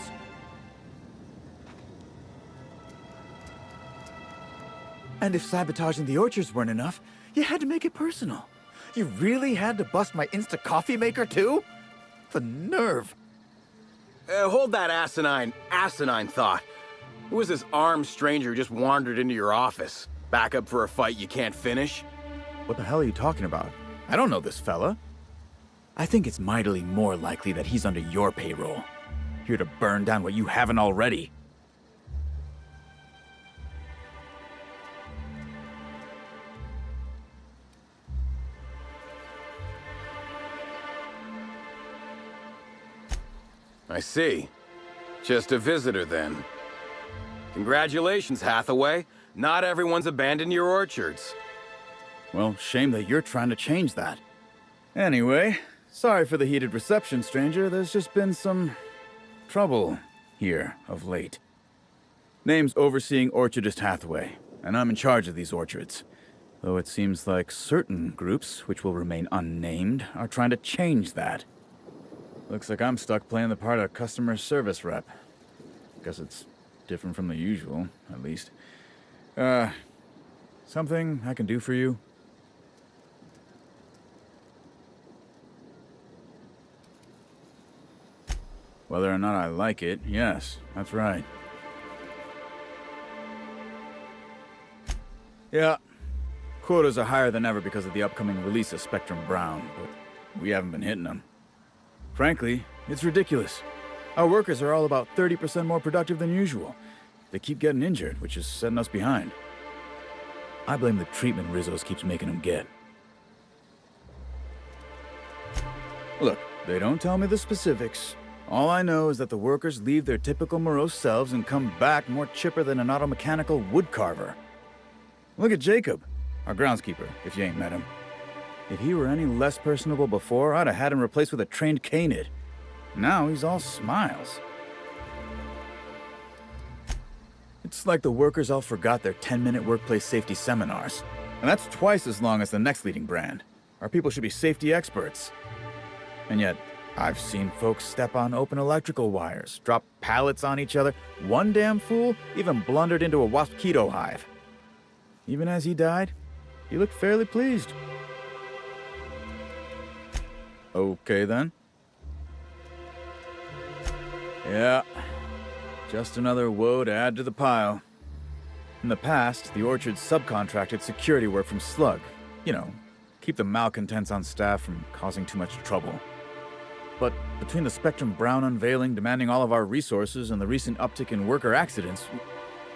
And if sabotaging the orchards weren't enough, you had to make it personal. You really had to bust my Insta coffee maker too? The nerve. Hold that asinine thought. Who was this armed stranger who just wandered into your office? Back up for a fight you can't finish? What the hell are you talking about? I don't know this fella. I think it's mightily more likely that he's under your payroll. Here to burn down what you haven't already. I see. Just a visitor, then. Congratulations, Hathaway. Not everyone's abandoned your orchards. Well, shame that you're trying to change that. Anyway, sorry for the heated reception, stranger. There's just been some trouble here of late. Name's Overseeing Orchardist Hathaway, and I'm in charge of these orchards. Though it seems like certain groups, which will remain unnamed, are trying to change that. Looks like I'm stuck playing the part of customer service rep. Guess it's different from the usual, at least. Something I can do for you? Whether or not I like it, yes, that's right. Yeah, quotas are higher than ever because of the upcoming release of Spectrum Brown, but we haven't been hitting them. Frankly, it's ridiculous. Our workers are all about 30% more productive than usual. They keep getting injured, which is setting us behind. I blame the treatment Rizzo's keeps making them get. Look, they don't tell me the specifics. All I know is that the workers leave their typical morose selves and come back more chipper than an automechanical woodcarver. Look at Jacob, our groundskeeper, if you ain't met him. If he were any less personable before, I'd have had him replaced with a trained canid. Now he's all smiles. It's like the workers all forgot their 10-minute workplace safety seminars. And that's twice as long as the next leading brand. Our people should be safety experts. And yet, I've seen folks step on open electrical wires, drop pallets on each other. One damn fool even blundered into a mosquito hive. Even as he died, he looked fairly pleased. Okay then. Yeah, just another woe to add to the pile. In the past, the Orchard subcontracted security work from Slug. You know, keep the malcontents on staff from causing too much trouble. But between the Spectrum Brown unveiling demanding all of our resources and the recent uptick in worker accidents,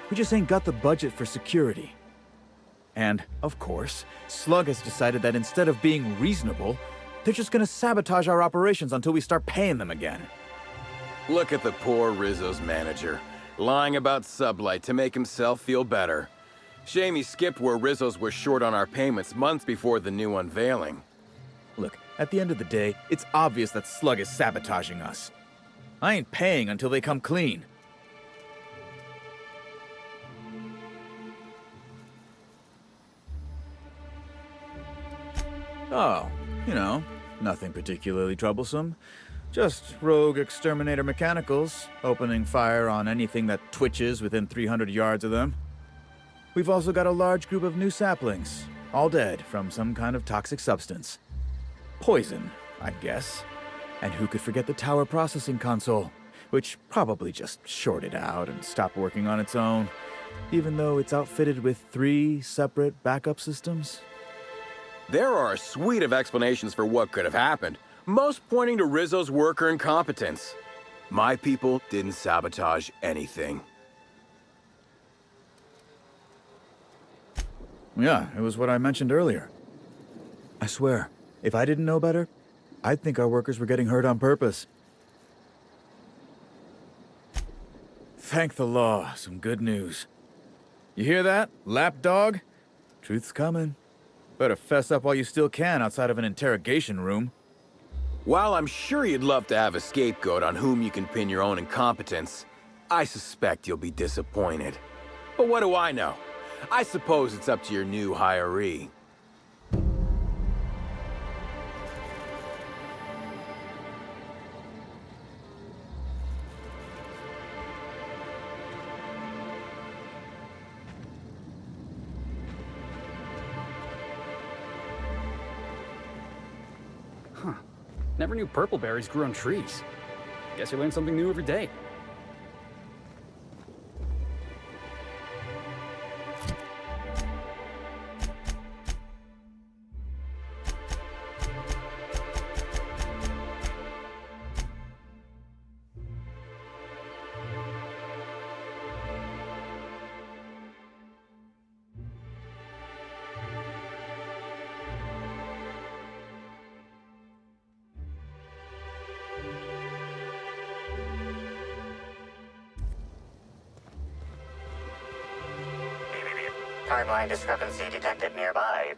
we just ain't got the budget for security. And, of course, Slug has decided that instead of being reasonable, they're just gonna sabotage our operations until we start paying them again. Look at the poor Rizzo's manager, lying about Sublight to make himself feel better. Shame he skipped where Rizzo's was short on our payments months before the new unveiling. Look, at the end of the day, it's obvious that Slug is sabotaging us. I ain't paying until they come clean. Oh, you know, nothing particularly troublesome. Just rogue exterminator mechanicals, opening fire on anything that twitches within 300 yards of them. We've also got a large group of new saplings, all dead from some kind of toxic substance. Poison, I'd guess. And who could forget the tower processing console, which probably just shorted out and stopped working on its own, even though it's outfitted with 3 separate backup systems? There are a suite of explanations for what could have happened, most pointing to Rizzo's worker incompetence. My people didn't sabotage anything. Yeah, it was what I mentioned earlier. I swear, if I didn't know better, I'd think our workers were getting hurt on purpose. Thank the law, some good news. You hear that, lapdog? Truth's coming. Better fess up while you still can outside of an interrogation room. While I'm sure you'd love to have a scapegoat on whom you can pin your own incompetence, I suspect you'll be disappointed. But what do I know? I suppose it's up to your new hiree. Huh. Never knew purple berries grew on trees. Guess you learn something new every day. Timeline discrepancy detected nearby.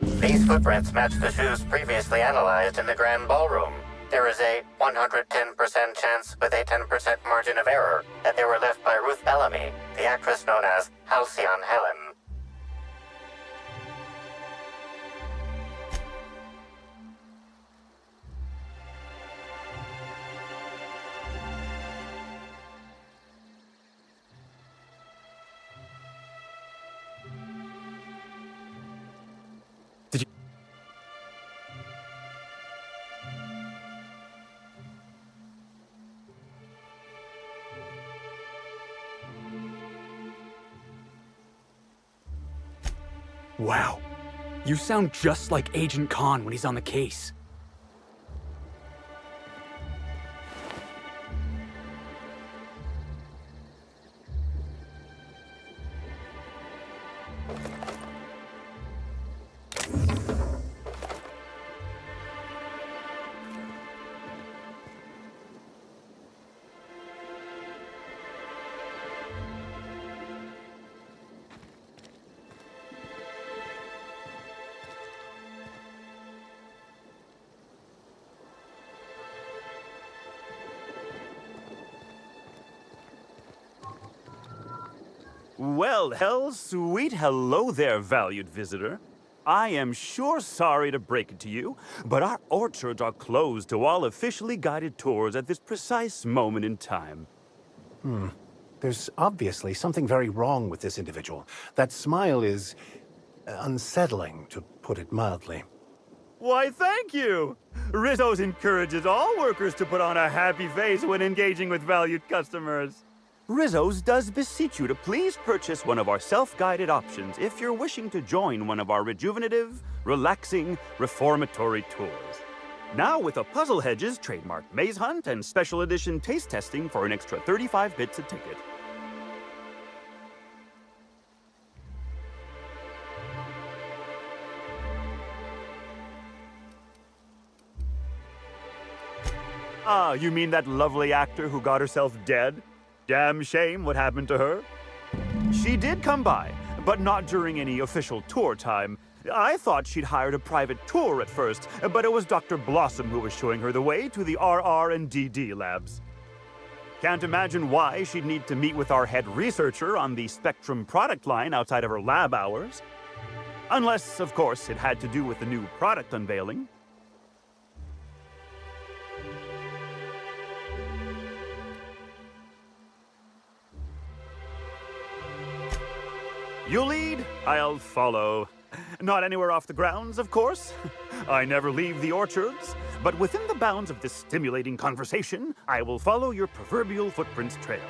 These footprints match the shoes previously analyzed in the Grand Ballroom. There is a 110% chance with a 10% margin of error that they were left by Ruth Bellamy, the actress known as Halcyon Helen. Wow. You sound just like Agent Khan when he's on the case. Well, sweet hello there, valued visitor. I am sure sorry to break it to you, but our orchards are closed to all officially guided tours at this precise moment in time. There's obviously something very wrong with this individual. That smile is unsettling, to put it mildly. Why, thank you! Rizzo's encourages all workers to put on a happy face when engaging with valued customers. Rizzo's does beseech you to please purchase one of our self-guided options if you're wishing to join one of our rejuvenative, relaxing, reformatory tours. Now with a Puzzle Hedges trademark maze hunt and special edition taste testing for an extra 35 bits a ticket. Ah, you mean that lovely actor who got herself dead? Damn shame what happened to her. She did come by, but not during any official tour time. I thought she'd hired a private tour at first, but it was Dr. Blossom who was showing her the way to the RR and DD labs. Can't imagine why she'd need to meet with our head researcher on the Spectrum product line outside of her lab hours. Unless, of course, it had to do with the new product unveiling. You lead, I'll follow. Not anywhere off the grounds, of course. I never leave the orchards, but within the bounds of this stimulating conversation, I will follow your proverbial footprints trail.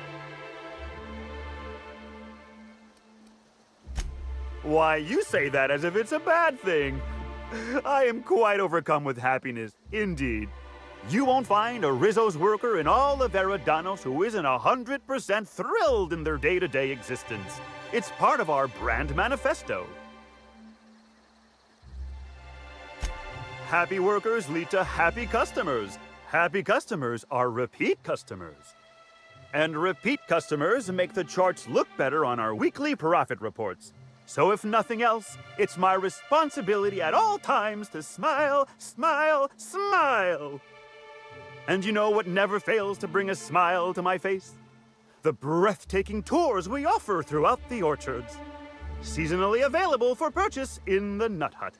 Why, you say that as if it's a bad thing. I am quite overcome with happiness, indeed. You won't find a Rizzo's worker in all of Eridanos who isn't 100% thrilled in their day-to-day existence. It's part of our brand manifesto. Happy workers lead to happy customers. Happy customers are repeat customers. And repeat customers make the charts look better on our weekly profit reports. So if nothing else, it's my responsibility at all times to smile, smile, smile. And you know what never fails to bring a smile to my face? The breathtaking tours we offer throughout the orchards. Seasonally available for purchase in the Nut Hut.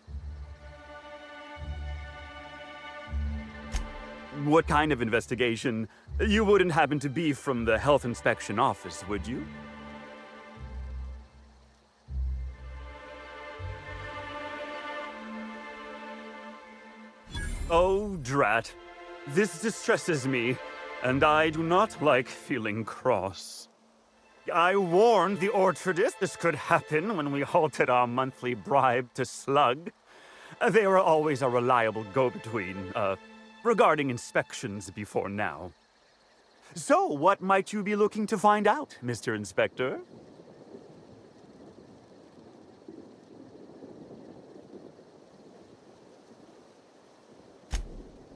What kind of investigation? You wouldn't happen to be from the Health Inspection Office, would you? Oh, drat. This distresses me. And I do not like feeling cross. I warned the orchardist this could happen when we halted our monthly bribe to Slug. They were always a reliable go-between, regarding inspections before now. So, what might you be looking to find out, Mr. Inspector?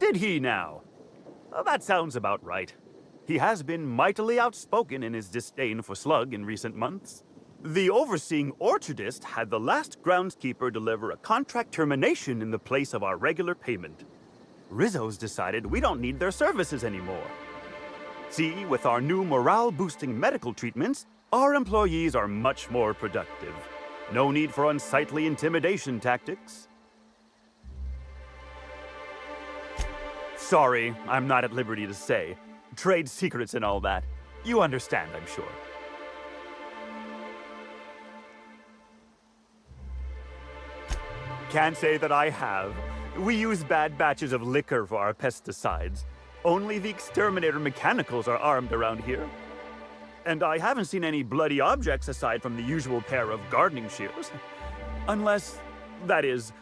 Did he now? That sounds about right. He has been mightily outspoken in his disdain for Slug in recent months. The overseeing orchardist had the last groundskeeper deliver a contract termination in the place of our regular payment. Rizzo's decided we don't need their services anymore. See, with our new morale-boosting medical treatments, our employees are much more productive. No need for unsightly intimidation tactics. Sorry, I'm not at liberty to say. Trade secrets and all that. You understand, I'm sure. Can't say that I have. We use bad batches of liquor for our pesticides. Only the exterminator mechanicals are armed around here. And I haven't seen any bloody objects aside from the usual pair of gardening shears. Unless, that is,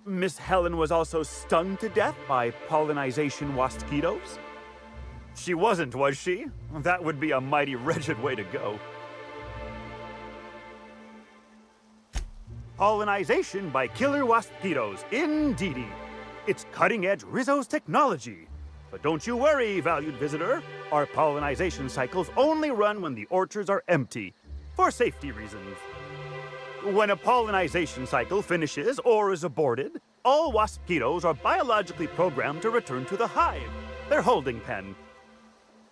Miss Helen was also stung to death by pollinization wasquitos? She wasn't, was she? That would be a mighty wretched way to go. Pollinization by killer wasquitos, indeedy. It's cutting-edge Rizzo's technology. But don't you worry, valued visitor. Our pollinization cycles only run when the orchards are empty, for safety reasons. When a pollinization cycle finishes or is aborted, all wasquitos are biologically programmed to return to the hive, their holding pen.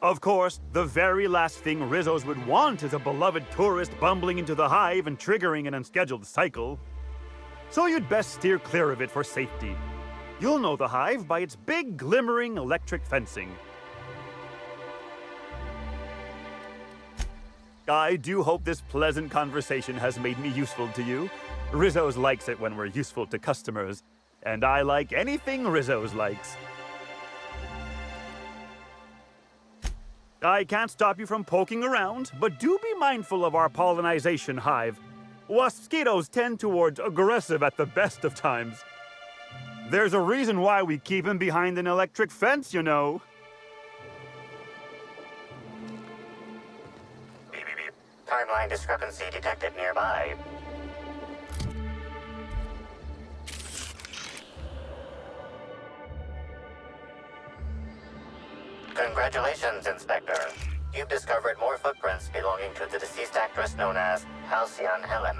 Of course, the very last thing Rizzos would want is a beloved tourist bumbling into the hive and triggering an unscheduled cycle. So you'd best steer clear of it for safety. You'll know the hive by its big, glimmering electric fencing. I do hope this pleasant conversation has made me useful to you. Rizzo's likes it when we're useful to customers, and I like anything Rizzo's likes. I can't stop you from poking around, but do be mindful of our pollinization hive. Waspitos tend towards aggressive at the best of times. There's a reason why we keep him behind an electric fence, you know. Beep, beep, beep. Timeline discrepancy detected nearby. Congratulations, Inspector. You've discovered more footprints belonging to the deceased actress known as Halcyon Helen.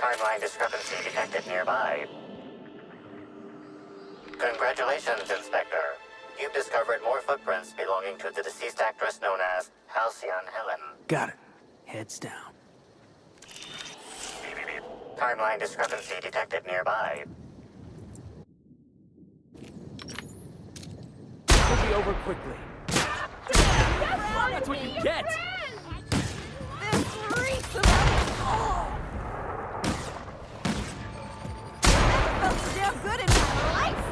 Timeline discrepancy detected nearby. Congratulations, Inspector. You've discovered more footprints belonging to the deceased actress known as Halcyon Helen. Got it. Heads down. Timeline discrepancy detected nearby. It'll be over quickly. That's what you get! This reeks of alcohol! I never felt so damn good in my life!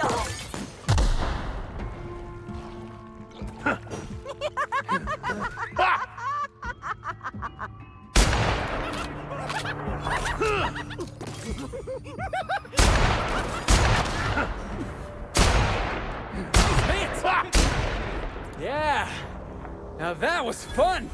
Oh. Yeah! Now that was fun!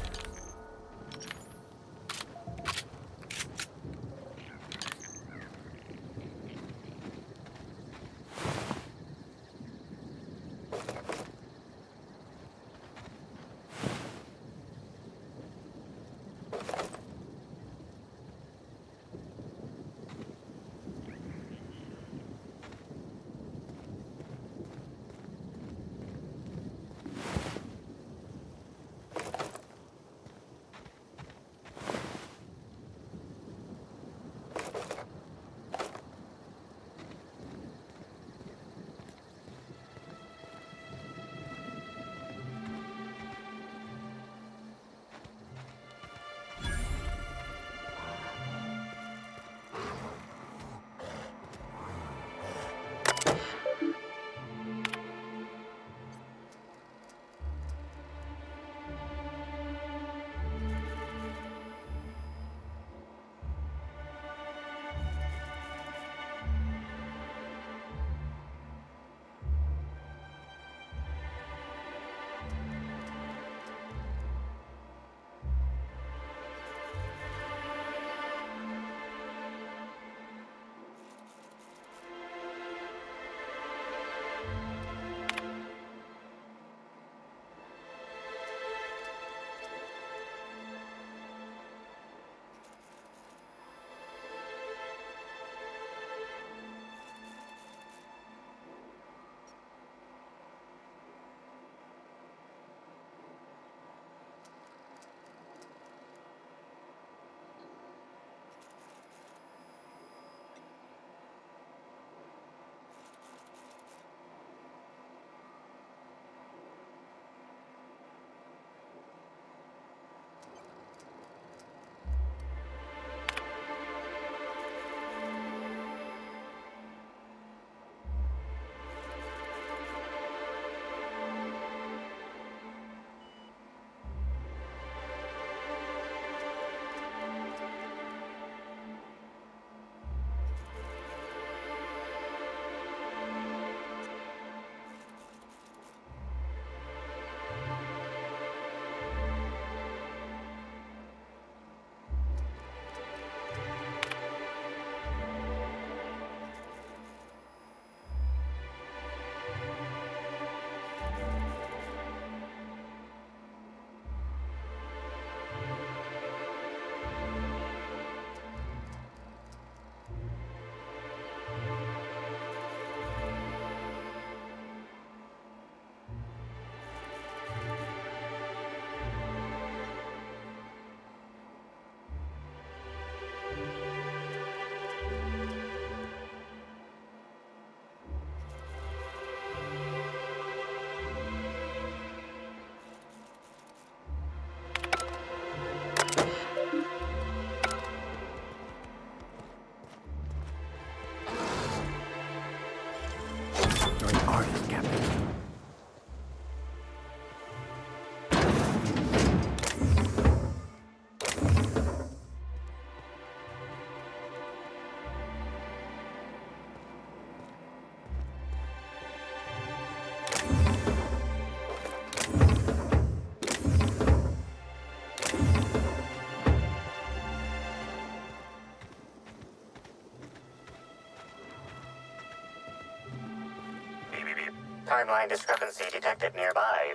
Timeline discrepancy detected nearby.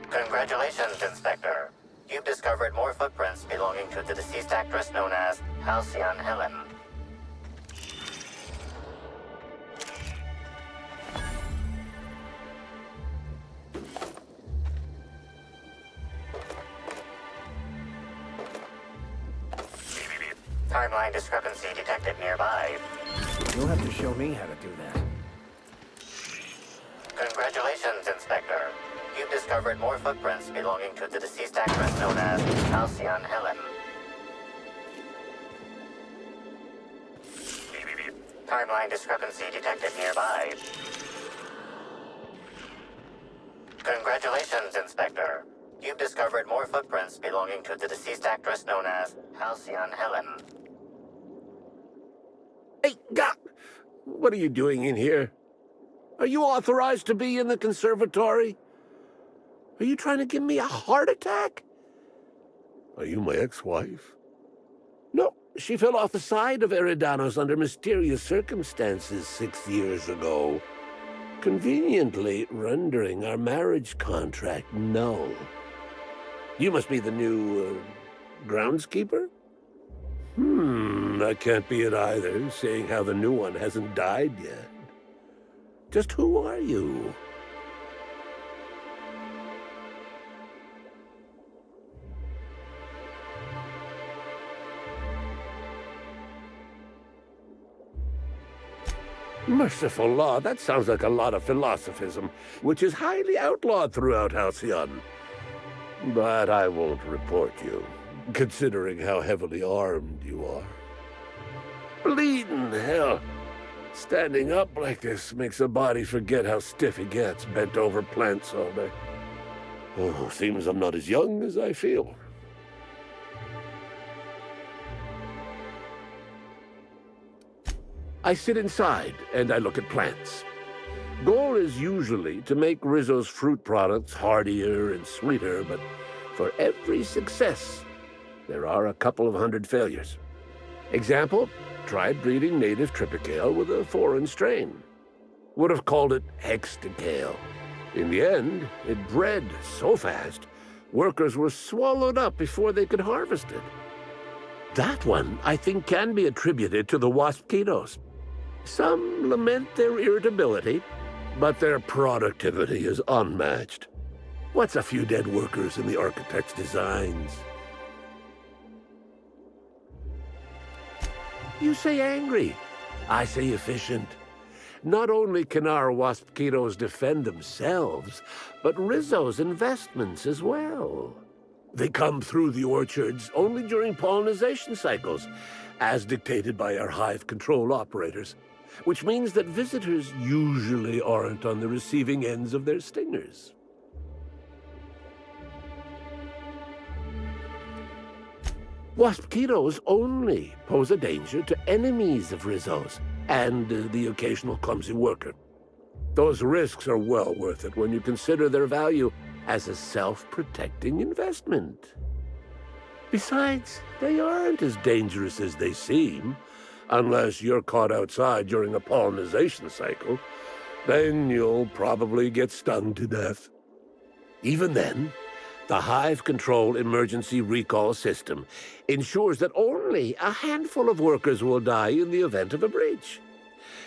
Congratulations, Inspector. You've discovered more footprints belonging to the deceased actress known as Halcyon Helen. Timeline discrepancy detected nearby. You'll have to show me how to do that. Congratulations, Inspector. You've discovered more footprints belonging to the deceased actress known as Halcyon Helen. Timeline discrepancy detected nearby. Congratulations, Inspector. You've discovered more footprints belonging to the deceased actress known as Halcyon Helen. Hey, what are you doing in here? Are you authorized to be in the conservatory? Are you trying to give me a heart attack? Are you my ex-wife? No, she fell off the side of Eridanos under mysterious circumstances 6 years ago, conveniently rendering our marriage contract null. You must be the new, groundskeeper? That can't be it either, seeing how the new one hasn't died yet. Just who are you? Merciful law, that sounds like a lot of philosophism, which is highly outlawed throughout Halcyon. But I won't report you, considering how heavily armed you are. Bleeding hell. Standing up like this makes a body forget how stiff he gets, bent over plants all day. Oh, seems I'm not as young as I feel. I sit inside and I look at plants. Goal is usually to make Rizzo's fruit products hardier and sweeter, but for every success, there are a couple of hundred failures. Example, tried breeding native Tripicale with a foreign strain. Would have called it Hexticale. In the end, it bred so fast, workers were swallowed up before they could harvest it. That one, I think, can be attributed to the waspitos. Some lament their irritability, but their productivity is unmatched. What's a few dead workers in the architect's designs? You say angry. I say efficient. Not only can our waspitos defend themselves, but Rizzo's investments as well. They come through the orchards only during pollination cycles, as dictated by our hive control operators, which means that visitors usually aren't on the receiving ends of their stingers. Waspitos only pose a danger to enemies of Rizzo's and the occasional clumsy worker. Those risks are well worth it when you consider their value as a self-protecting investment. Besides, they aren't as dangerous as they seem, unless you're caught outside during a pollination cycle. Then you'll probably get stung to death. Even then, the Hive Control Emergency Recall System ensures that only a handful of workers will die in the event of a breach.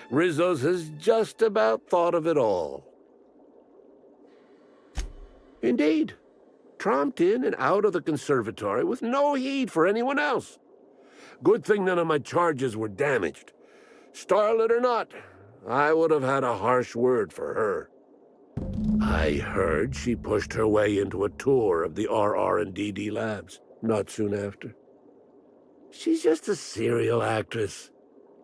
Rizzo's has just about thought of it all. Indeed, tromped in and out of the conservatory with no heed for anyone else. Good thing none of my charges were damaged. Starlet or not, I would have had a harsh word for her. I heard she pushed her way into a tour of the RR&DD labs not soon after. She's just a serial actress,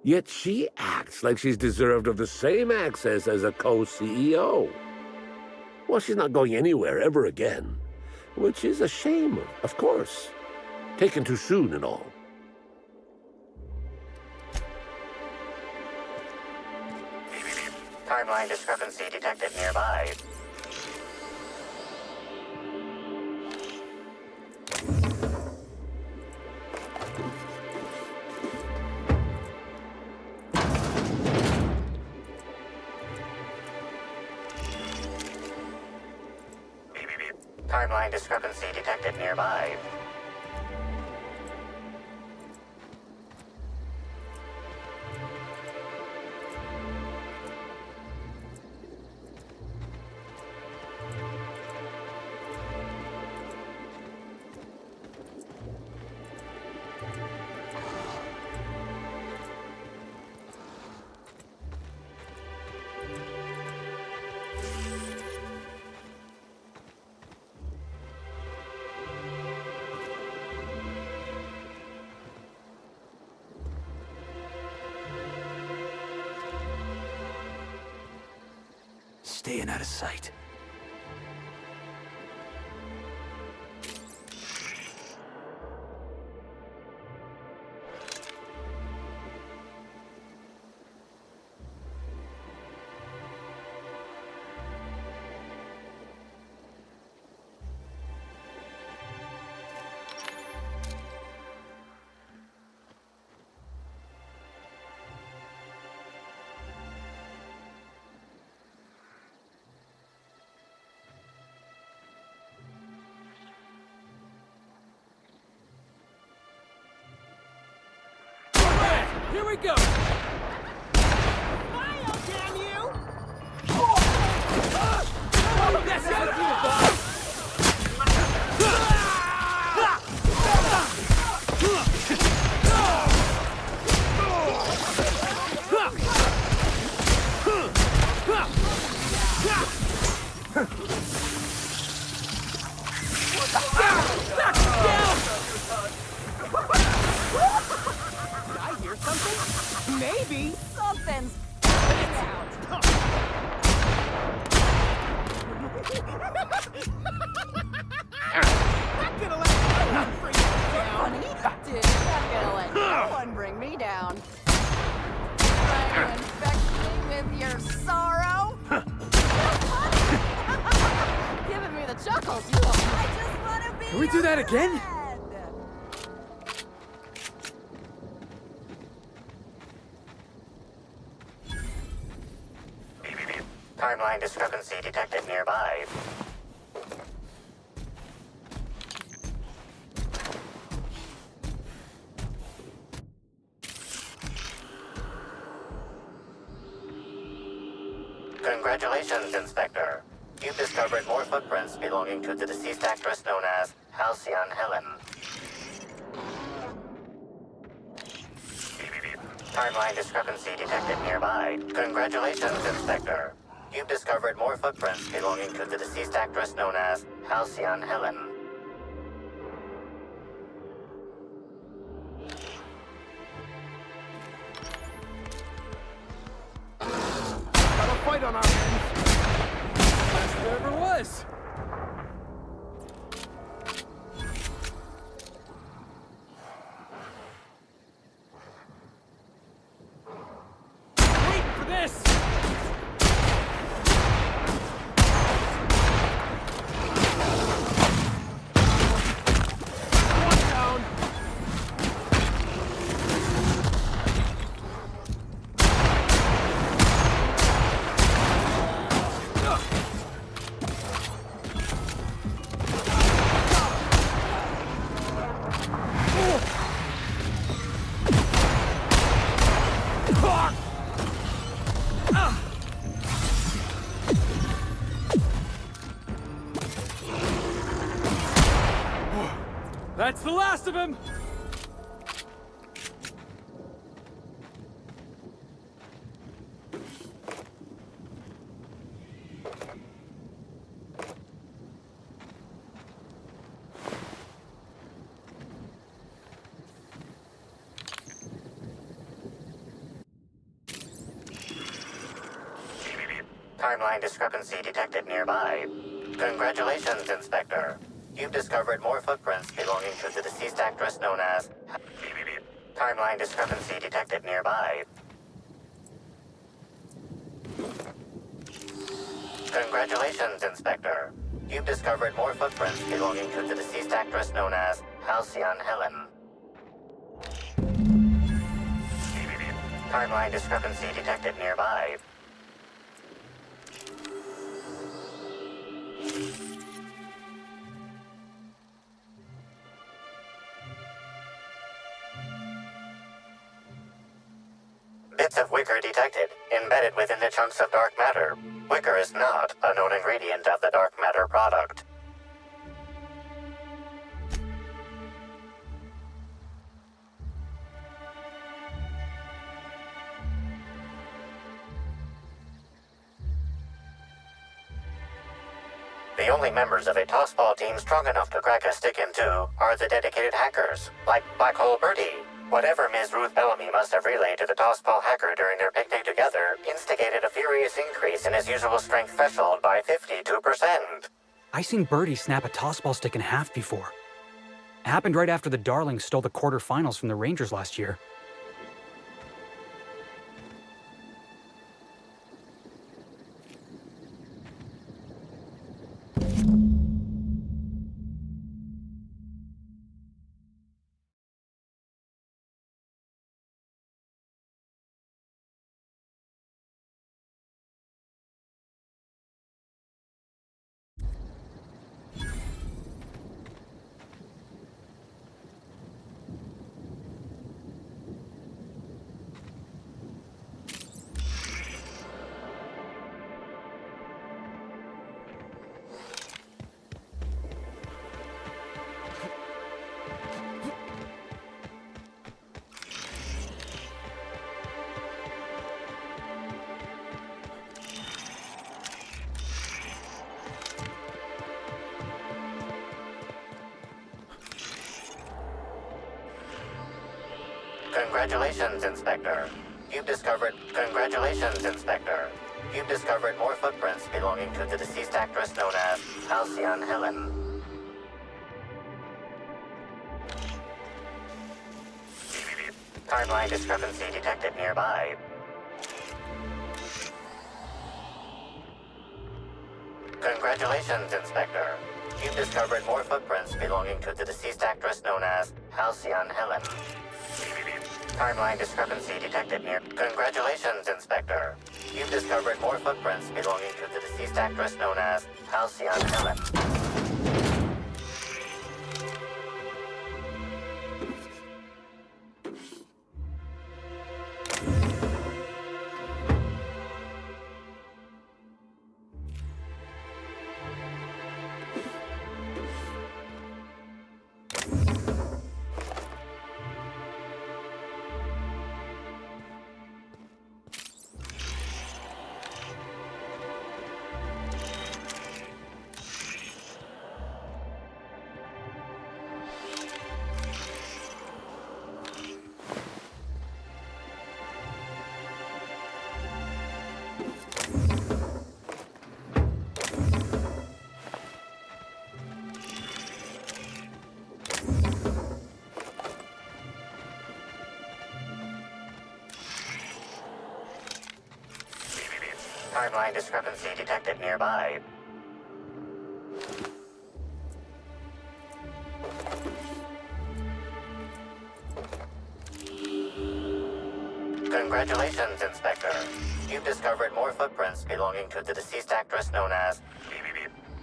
yet she acts like she's deserved of the same access as a co-CEO. Well, she's not going anywhere ever again, which is a shame, of course. Taken too soon and all. Timeline discrepancy detected nearby. Timeline discrepancy detected nearby. Staying out of sight. Here we go! Smile, damn you! That's out of you, boss! Maybe something's out. Not gonna let no one bring me down. Dude, not gonna let no one bring me down. Trying to infect me with your sorrow? Giving me the chuckles, you know. I just wanna be. Can we do that again? Timeline discrepancy detected nearby. Congratulations, Inspector. You've discovered more footprints belonging to the deceased actress known as Halcyon Helen. Timeline discrepancy detected nearby. Congratulations, Inspector. You've discovered more footprints belonging to the deceased actress known as Halcyon Helen. Got a fight on our hands. Best there ever was. Wait for this! That's the last of him! Timeline discrepancy detected nearby. Congratulations, Inspector. You've discovered more footprints belonging to the deceased actress known as... Timeline discrepancy detected nearby. Congratulations, Inspector. You've discovered more footprints belonging to the deceased actress known as Halcyon Helen. Timeline discrepancy detected nearby. Bits of wicker detected, embedded within the chunks of dark matter. Wicker is not a known ingredient of the dark matter product. The only members of a tossball team strong enough to crack a stick in two are the dedicated hackers, like Black Hole Birdie. Whatever Ms. Ruth Bellamy must have relayed to the tossball hacker during their picnic together instigated a furious increase in his usual strength threshold by 52%. I seen Birdie snap a tossball stick in half before. It happened right after the Darlings stole the quarterfinals from the Rangers last year. Congratulations, Inspector. Congratulations, Inspector. You've discovered more footprints belonging to the deceased actress known as Halcyon Helen. Timeline discrepancy detected nearby. Congratulations, Inspector. You've discovered more footprints belonging to the deceased actress known as Halcyon Helen. Timeline discrepancy detected near. Congratulations, Inspector. You've discovered more footprints belonging to the deceased actress known as Halcyon Helen. Timeline discrepancy detected nearby. Congratulations, Inspector. You've discovered more footprints belonging to the deceased actress known as...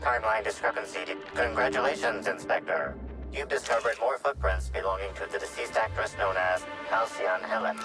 Timeline discrepancy. Congratulations, Inspector. You've discovered more footprints belonging to the deceased actress known as Halcyon Helen.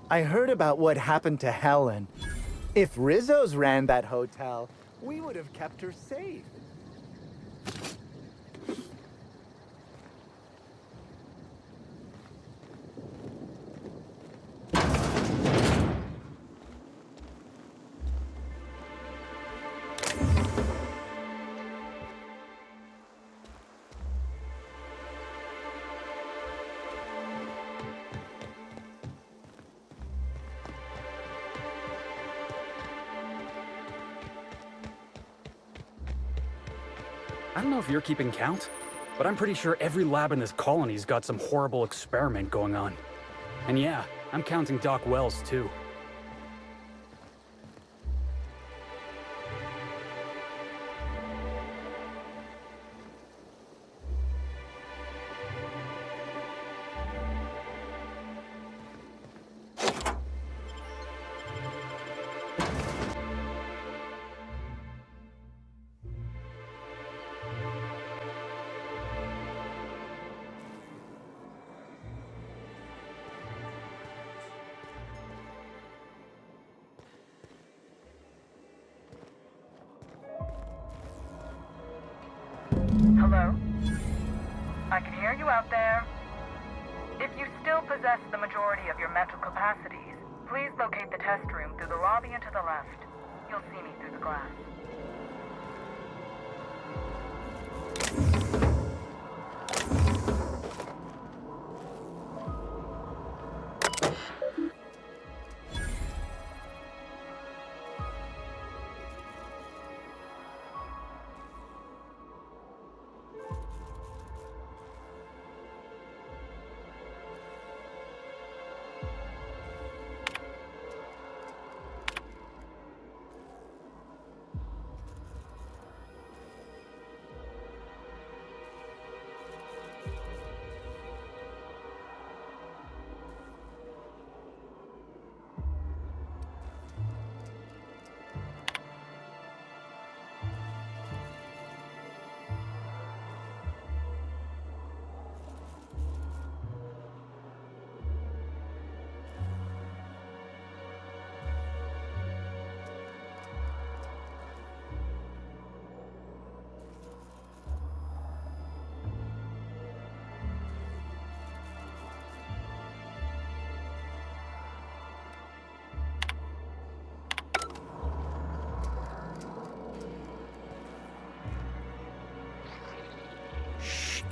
I heard about what happened to Helen. If Rizzo's ran that hotel, we would have kept her safe. I don't know if you're keeping count, but I'm pretty sure every lab in this colony's got some horrible experiment going on. And yeah, I'm counting Doc Wells too. Hello? I can hear you out there. If you still possess the majority of your mental capacities, please locate the test room through the lobby and to the left. You'll see me through the glass.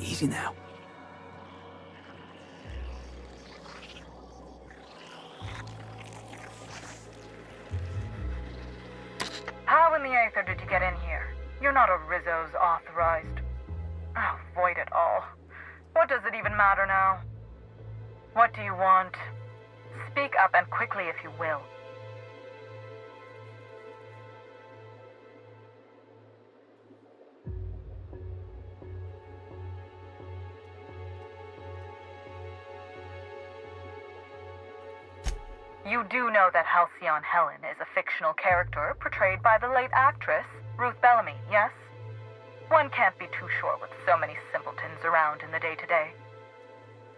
Easy now. How in the aether did you get in here? You're not a Rizzo's authorized. Oh, void it all. What does it even matter now? What do you want? Speak up and quickly if you will. You do know that Halcyon Helen is a fictional character portrayed by the late actress, Ruth Bellamy, yes? One can't be too sure with so many simpletons around in the day-to-day.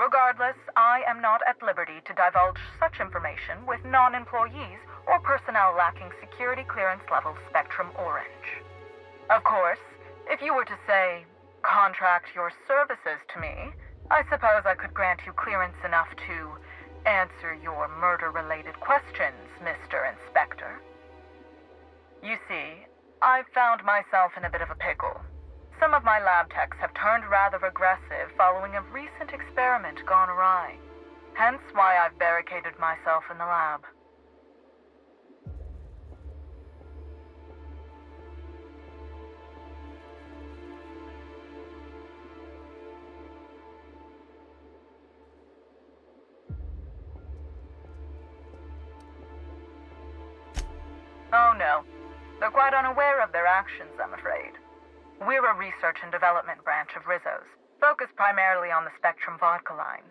Regardless, I am not at liberty to divulge such information with non-employees or personnel lacking security clearance level Spectrum Orange. Of course, if you were to say, contract your services to me, I suppose I could grant you clearance enough to answer your murder-related questions, Mr. Inspector. You see, I've found myself in a bit of a pickle. Some of my lab techs have turned rather aggressive following a recent experiment gone awry. Hence why I've barricaded myself in the lab. Oh no, they're quite unaware of their actions, I'm afraid. We're a research and development branch of Rizzo's, focused primarily on the Spectrum vodka line.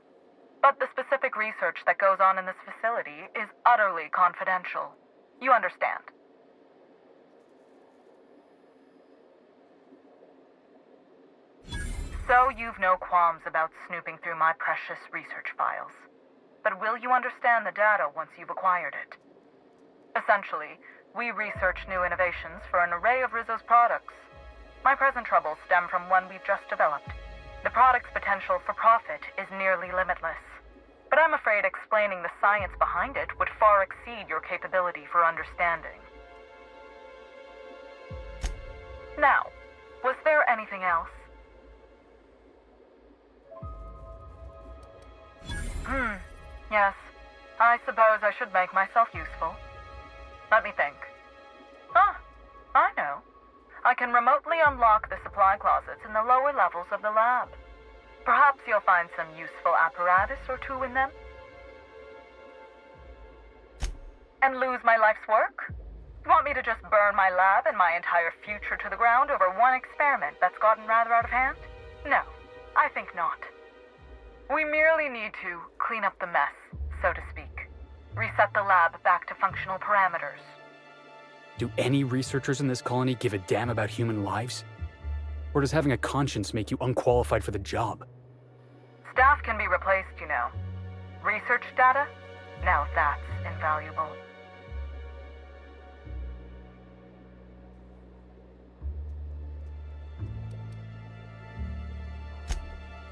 But the specific research that goes on in this facility is utterly confidential. You understand? So you've no qualms about snooping through my precious research files. but will you understand the data once you've acquired it? Essentially, we research new innovations for an array of Rizzo's products. My present troubles stem from one we've just developed. The product's potential for profit is nearly limitless. But I'm afraid explaining the science behind it would far exceed your capability for understanding. Now, was there anything else? Yes. I suppose I should make myself useful. Let me think. Ah, I know. I can remotely unlock the supply closets in the lower levels of the lab. Perhaps you'll find some useful apparatus or two in them. And lose my life's work? You want me to just burn my lab and my entire future to the ground over one experiment that's gotten rather out of hand? No, I think not. We merely need to clean up the mess, so to speak. Reset the lab back to functional parameters. Do any researchers in this colony give a damn about human lives? Or does having a conscience make you unqualified for the job? Staff can be replaced, you know. Research data? Now that's invaluable.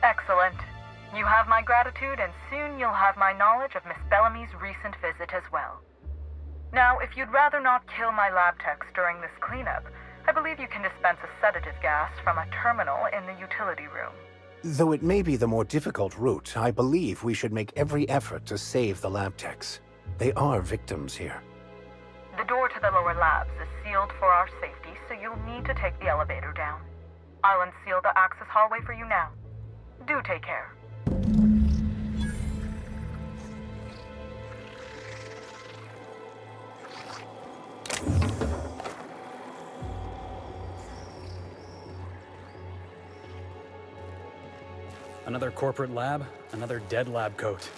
Excellent. You have my gratitude, and soon you'll have my knowledge of Miss Bellamy's recent visit as well. Now, if you'd rather not kill my lab techs during this cleanup, I believe you can dispense a sedative gas from a terminal in the utility room. Though it may be the more difficult route, I believe we should make every effort to save the lab techs. They are victims here. The door to the lower labs is sealed for our safety, so you'll need to take the elevator down. I'll unseal the access hallway for you now. Do take care. Another corporate lab, another dead lab coat.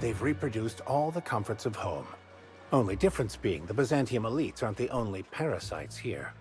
They've reproduced all the comforts of home. Only difference being the Byzantium elites aren't the only parasites here.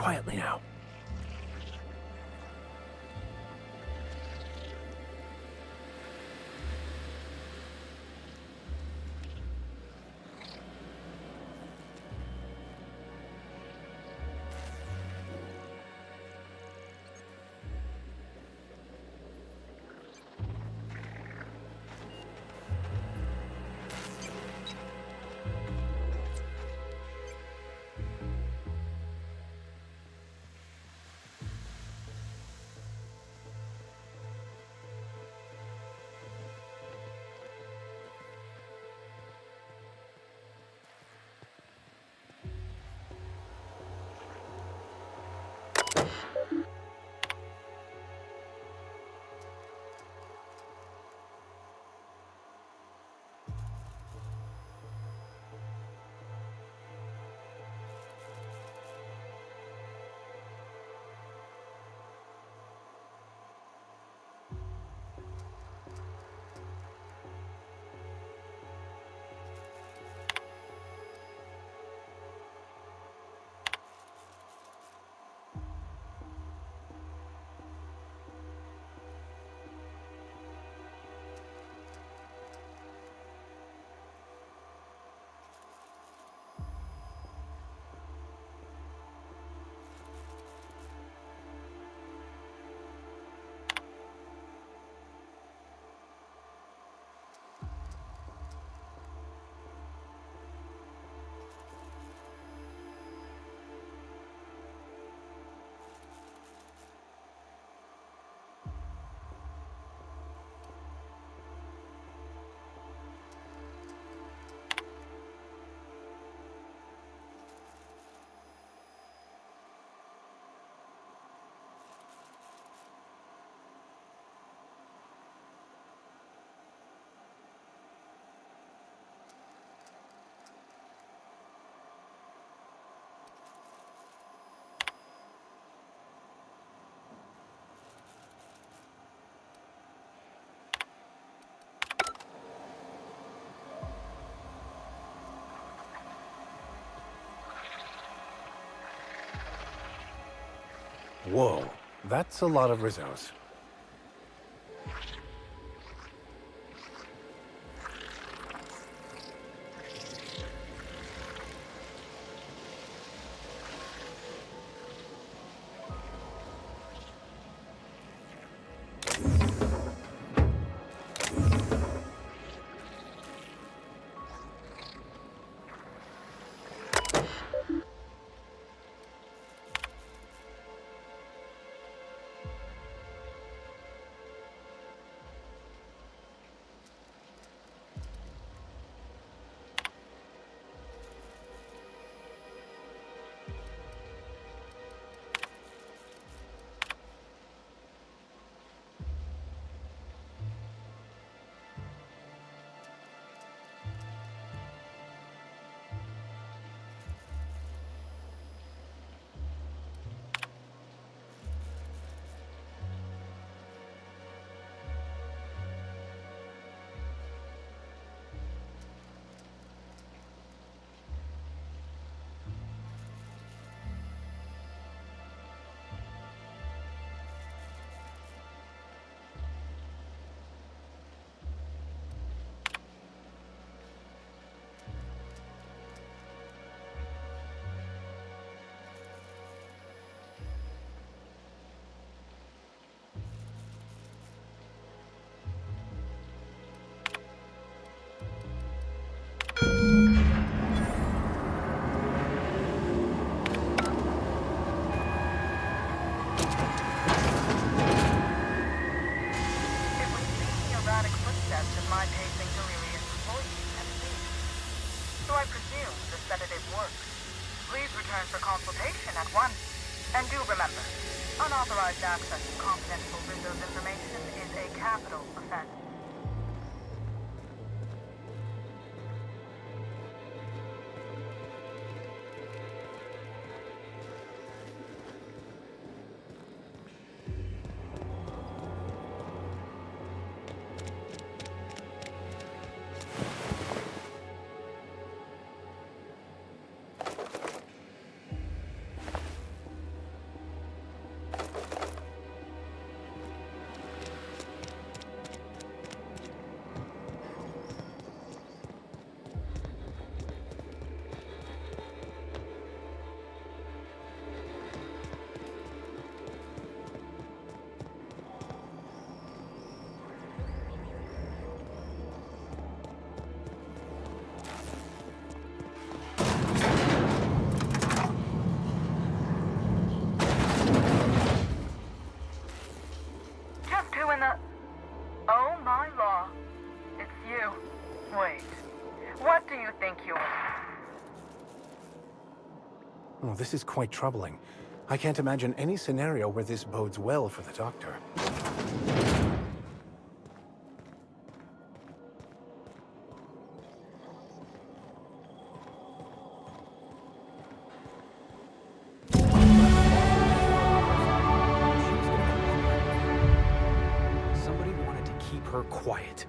Quietly now. Whoa, that's a lot of Rizzos. Unauthorized access to confidential Windows information is a capital offense. Oh my law. It's you. Wait. What do you think you are? Oh, this is quite troubling. I can't imagine any scenario where this bodes well for the Doctor. Somebody wanted to keep her quiet.